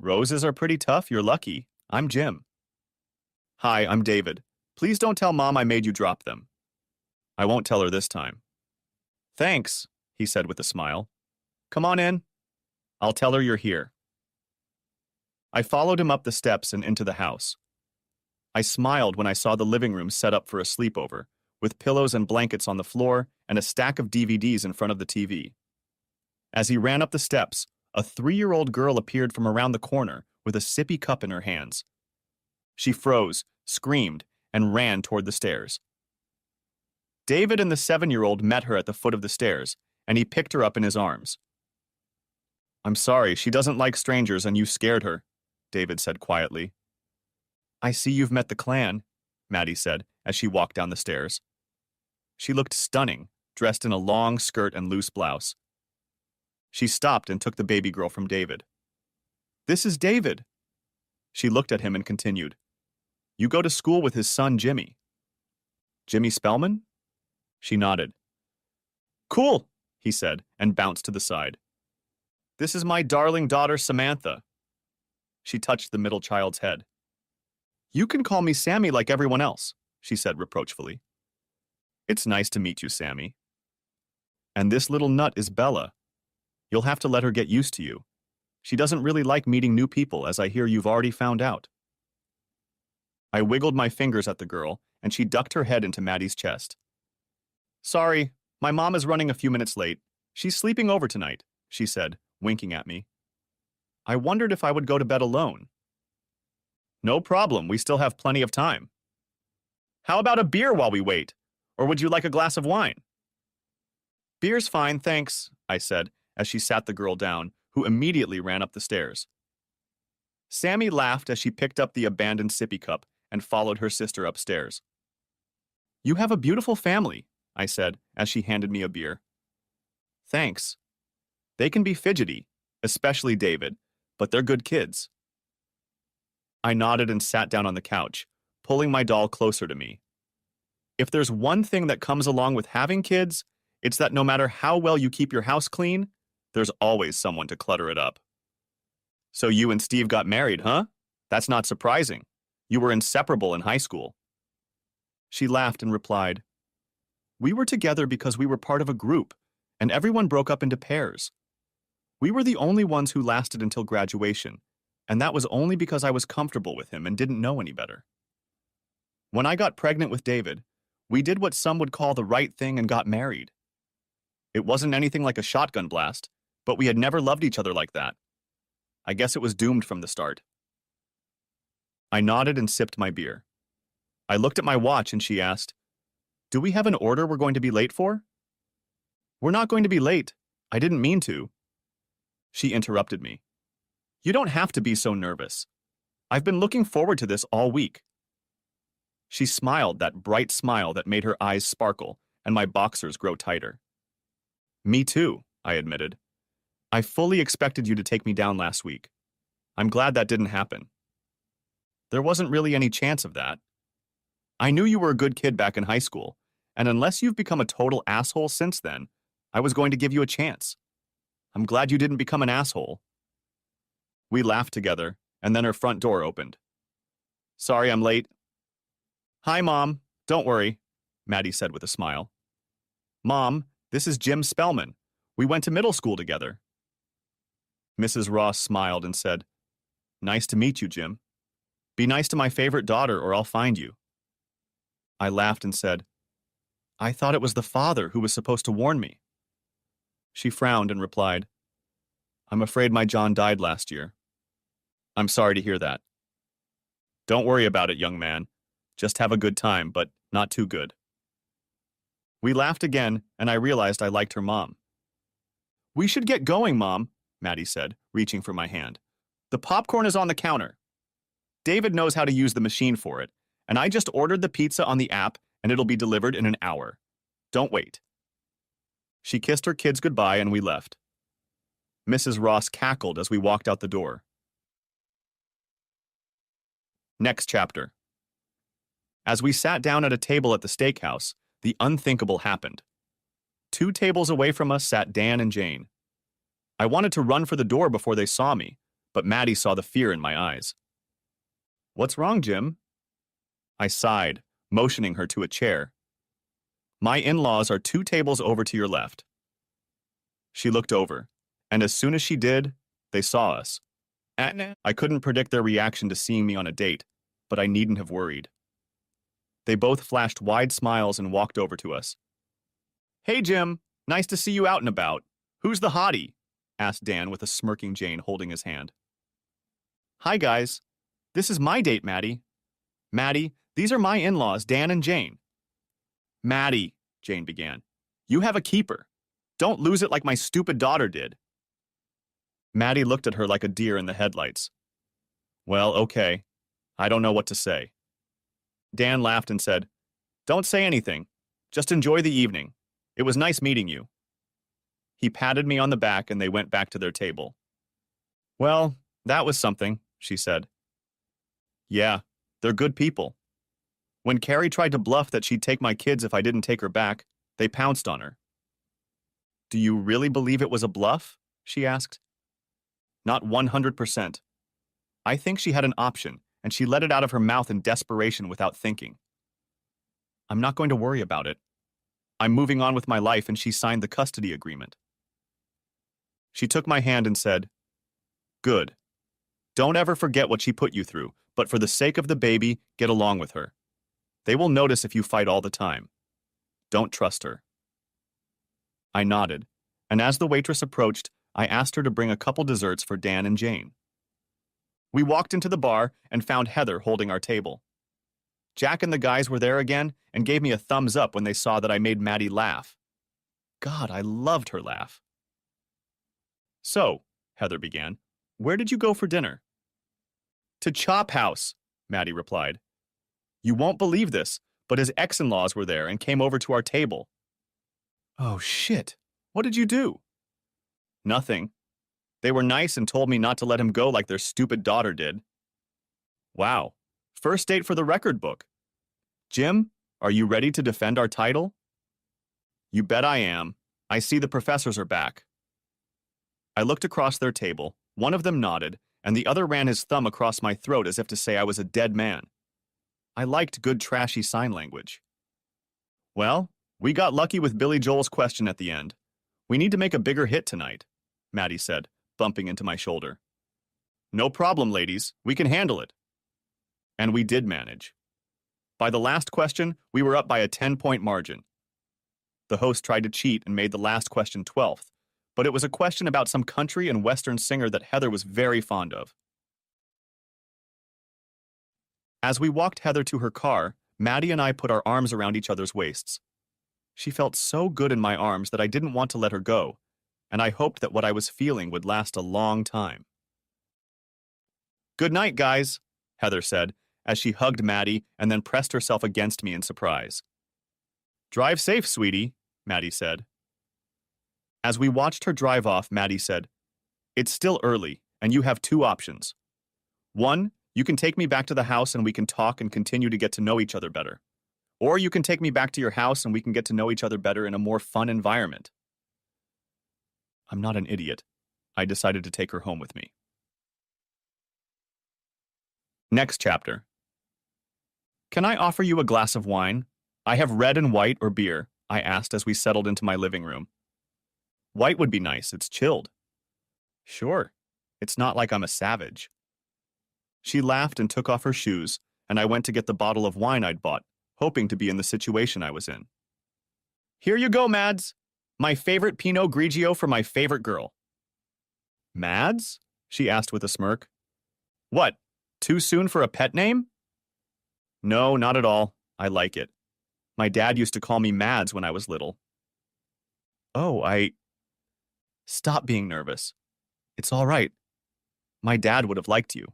Roses are pretty tough, you're lucky. I'm Jim. Hi, I'm David. Please don't tell Mom I made you drop them. I won't tell her this time. Thanks, he said with a smile. Come on in. I'll tell her you're here. I followed him up the steps and into the house. I smiled when I saw the living room set up for a sleepover, with pillows and blankets on the floor and a stack of DVDs in front of the TV. As he ran up the steps, a 3-year-old girl appeared from around the corner with a sippy cup in her hands. She froze, screamed, and ran toward the stairs. David and the 7-year-old met her at the foot of the stairs, and he picked her up in his arms. I'm sorry, she doesn't like strangers and you scared her, David said quietly. I see you've met the clan, Maddie said as she walked down the stairs. She looked stunning, dressed in a long skirt and loose blouse. She stopped and took the baby girl from David. This is David. She looked at him and continued. You go to school with his son, Jimmy. Jimmy Spellman? She nodded. Cool, he said, and bounced to the side. This is my darling daughter, Samantha. She touched the middle child's head. You can call me Sammy like everyone else, she said reproachfully. It's nice to meet you, Sammy. And this little nut is Bella. You'll have to let her get used to you. She doesn't really like meeting new people, as I hear you've already found out. I wiggled my fingers at the girl, and she ducked her head into Maddie's chest. Sorry, my mom is running a few minutes late. She's sleeping over tonight, she said, winking at me. I wondered if I would go to bed alone. No problem, we still have plenty of time. How about a beer while we wait? Or would you like a glass of wine? Beer's fine, thanks, I said, as she sat the girl down, who immediately ran up the stairs. Sammy laughed as she picked up the abandoned sippy cup and followed her sister upstairs. You have a beautiful family, I said, as she handed me a beer. Thanks. They can be fidgety, especially David, but they're good kids. I nodded and sat down on the couch, pulling my doll closer to me. If there's one thing that comes along with having kids, it's that no matter how well you keep your house clean, there's always someone to clutter it up. So you and Steve got married, huh? That's not surprising. You were inseparable in high school. She laughed and replied, "We were together because we were part of a group, and everyone broke up into pairs. We were the only ones who lasted until graduation, and that was only because I was comfortable with him and didn't know any better. When I got pregnant with David, we did what some would call the right thing and got married. It wasn't anything like a shotgun blast, but we had never loved each other like that. I guess it was doomed from the start." I nodded and sipped my beer. I looked at my watch and she asked, "Do we have an order we're going to be late for?" "We're not going to be late. I didn't mean to." She interrupted me. "You don't have to be so nervous. I've been looking forward to this all week." She smiled that bright smile that made her eyes sparkle and my boxers grow tighter. "Me too," I admitted. "I fully expected you to take me down last week. I'm glad that didn't happen. There wasn't really any chance of that. I knew you were a good kid back in high school, and unless you've become a total asshole since then, I was going to give you a chance. I'm glad you didn't become an asshole." We laughed together, and then her front door opened. "Sorry I'm late." "Hi, Mom. Don't worry," Maddie said with a smile. "Mom, this is Jim Spellman. We went to middle school together." Mrs. Ross smiled and said, "Nice to meet you, Jim. Be nice to my favorite daughter or I'll find you." I laughed and said, "I thought it was the father who was supposed to warn me." She frowned and replied, "I'm afraid my John died last year." "I'm sorry to hear that." "Don't worry about it, young man. Just have a good time, but not too good." We laughed again, and I realized I liked her mom. "We should get going, Mom," Maddie said, reaching for my hand. "The popcorn is on the counter. David knows how to use the machine for it, and I just ordered the pizza on the app, and it'll be delivered in an hour. Don't wait." She kissed her kids goodbye, and we left. Mrs. Ross cackled as we walked out the door. Next chapter. As we sat down at a table at the steakhouse, the unthinkable happened. 2 tables away from us sat Dan and Jane. I wanted to run for the door before they saw me, but Maddie saw the fear in my eyes. "What's wrong, Jim?" I sighed, motioning her to a chair. "My in-laws are 2 tables over to your left." She looked over, and as soon as she did, they saw us. I couldn't predict their reaction to seeing me on a date, but I needn't have worried. They both flashed wide smiles and walked over to us. "Hey, Jim, nice to see you out and about. Who's the hottie?" asked Dan with a smirking Jane holding his hand. "Hi, guys. This is my date, Maddie. Maddie, these are my in-laws, Dan and Jane." "Maddie," Jane began, "you have a keeper. Don't lose it like my stupid daughter did." Maddie looked at her like a deer in the headlights. "Well, okay. I don't know what to say." Dan laughed and said, "Don't say anything. Just enjoy the evening. It was nice meeting you." He patted me on the back and they went back to their table. "Well, that was something," she said. "Yeah, they're good people. When Carrie tried to bluff that she'd take my kids if I didn't take her back, they pounced on her." "Do you really believe it was a bluff?" she asked. "Not 100%. I think she had an option, and she let it out of her mouth in desperation without thinking. I'm not going to worry about it. I'm moving on with my life, and she signed the custody agreement." She took my hand and said, "Good. Don't ever forget what she put you through, but for the sake of the baby, get along with her. They will notice if you fight all the time. Don't trust her." I nodded, and as the waitress approached, I asked her to bring a couple desserts for Dan and Jane. We walked into the bar and found Heather holding our table. Jack and the guys were there again and gave me a thumbs up when they saw that I made Maddie laugh. God, I loved her laugh. "So," Heather began, "where did you go for dinner?" "To Chop House," Maddie replied. "You won't believe this, but his ex-in-laws were there and came over to our table." "Oh, shit. What did you do?" "Nothing. They were nice and told me not to let him go like their stupid daughter did." "Wow. First date for the record book. Jim, are you ready to defend our title? You bet I am. I see the professors are back. I looked across their table. One of them nodded, and the other ran his thumb across my throat as if to say I was a dead man. I liked good trashy sign language. Well, we got lucky with Billy Joel's question at the end. We need to make a bigger hit tonight, Maddie said, bumping into my shoulder. No problem, ladies. We can handle it. And we did manage. By the last question, we were up by a 10-point margin. The host tried to cheat and made the last question 12th, but it was a question about some country and western singer that Heather was very fond of. As we walked Heather to her car, Maddie and I put our arms around each other's waists. She felt so good in my arms that I didn't want to let her go, and I hoped that what I was feeling would last a long time. Good night, guys, Heather said, as she hugged Maddie and then pressed herself against me in surprise. Drive safe, sweetie, Maddie said. As we watched her drive off, Maddie said, It's still early, and you have two options. One, you can take me back to the house and we can talk and continue to get to know each other better. Or you can take me back to your house and we can get to know each other better in a more fun environment. I'm not an idiot. I decided to take her home with me. Next chapter. Can I offer you a glass of wine? I have red and white or beer, I asked as we settled into my living room. White would be nice, it's chilled. Sure, it's not like I'm a savage. She laughed and took off her shoes, and I went to get the bottle of wine I'd bought, hoping to be in the situation I was in. Here you go, Mads. My favorite Pinot Grigio for my favorite girl. Mads? She asked with a smirk. What, too soon for a pet name? No, not at all. I like it. My dad used to call me Mads when I was little. Oh, Stop being nervous. It's all right. My dad would have liked you.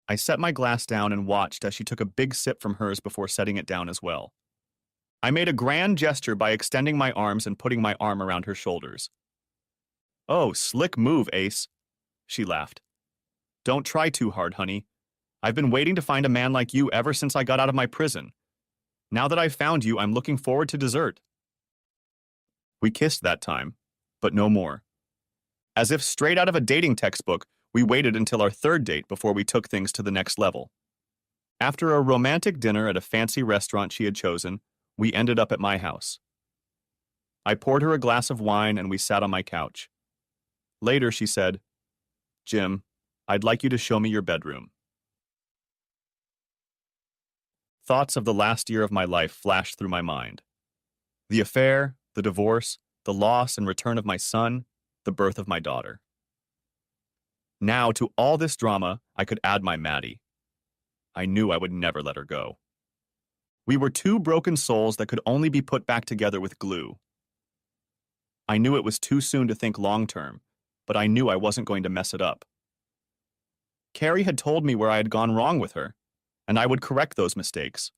I set my glass down and watched as she took a big sip from hers before setting it down as well. I made a grand gesture by extending my arms and putting my arm around her shoulders. Oh, slick move, Ace, she laughed. Don't try too hard, honey. I've been waiting to find a man like you ever since I got out of my prison. Now that I've found you, I'm looking forward to dessert. We kissed that time, but no more. As if straight out of a dating textbook, we waited until our third date before we took things to the next level. After a romantic dinner at a fancy restaurant she had chosen, we ended up at my house. I poured her a glass of wine and we sat on my couch. Later, she said, Jim, I'd like you to show me your bedroom. Thoughts of the last year of my life flashed through my mind. The affair, the divorce, the loss and return of my son, the birth of my daughter. Now, to all this drama, I could add my Maddie. I knew I would never let her go. We were two broken souls that could only be put back together with glue. I knew it was too soon to think long-term, but I knew I wasn't going to mess it up. Carrie had told me where I had gone wrong with her, and I would correct those mistakes.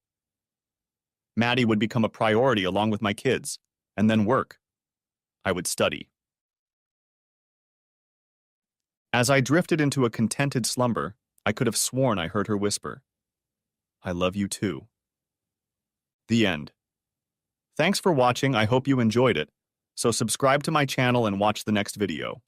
Maddie would become a priority along with my kids, and then work. I would study. As I drifted into a contented slumber, I could have sworn I heard her whisper, I love you too. The end. Thanks for watching. I hope you enjoyed it. So subscribe to my channel and watch the next video.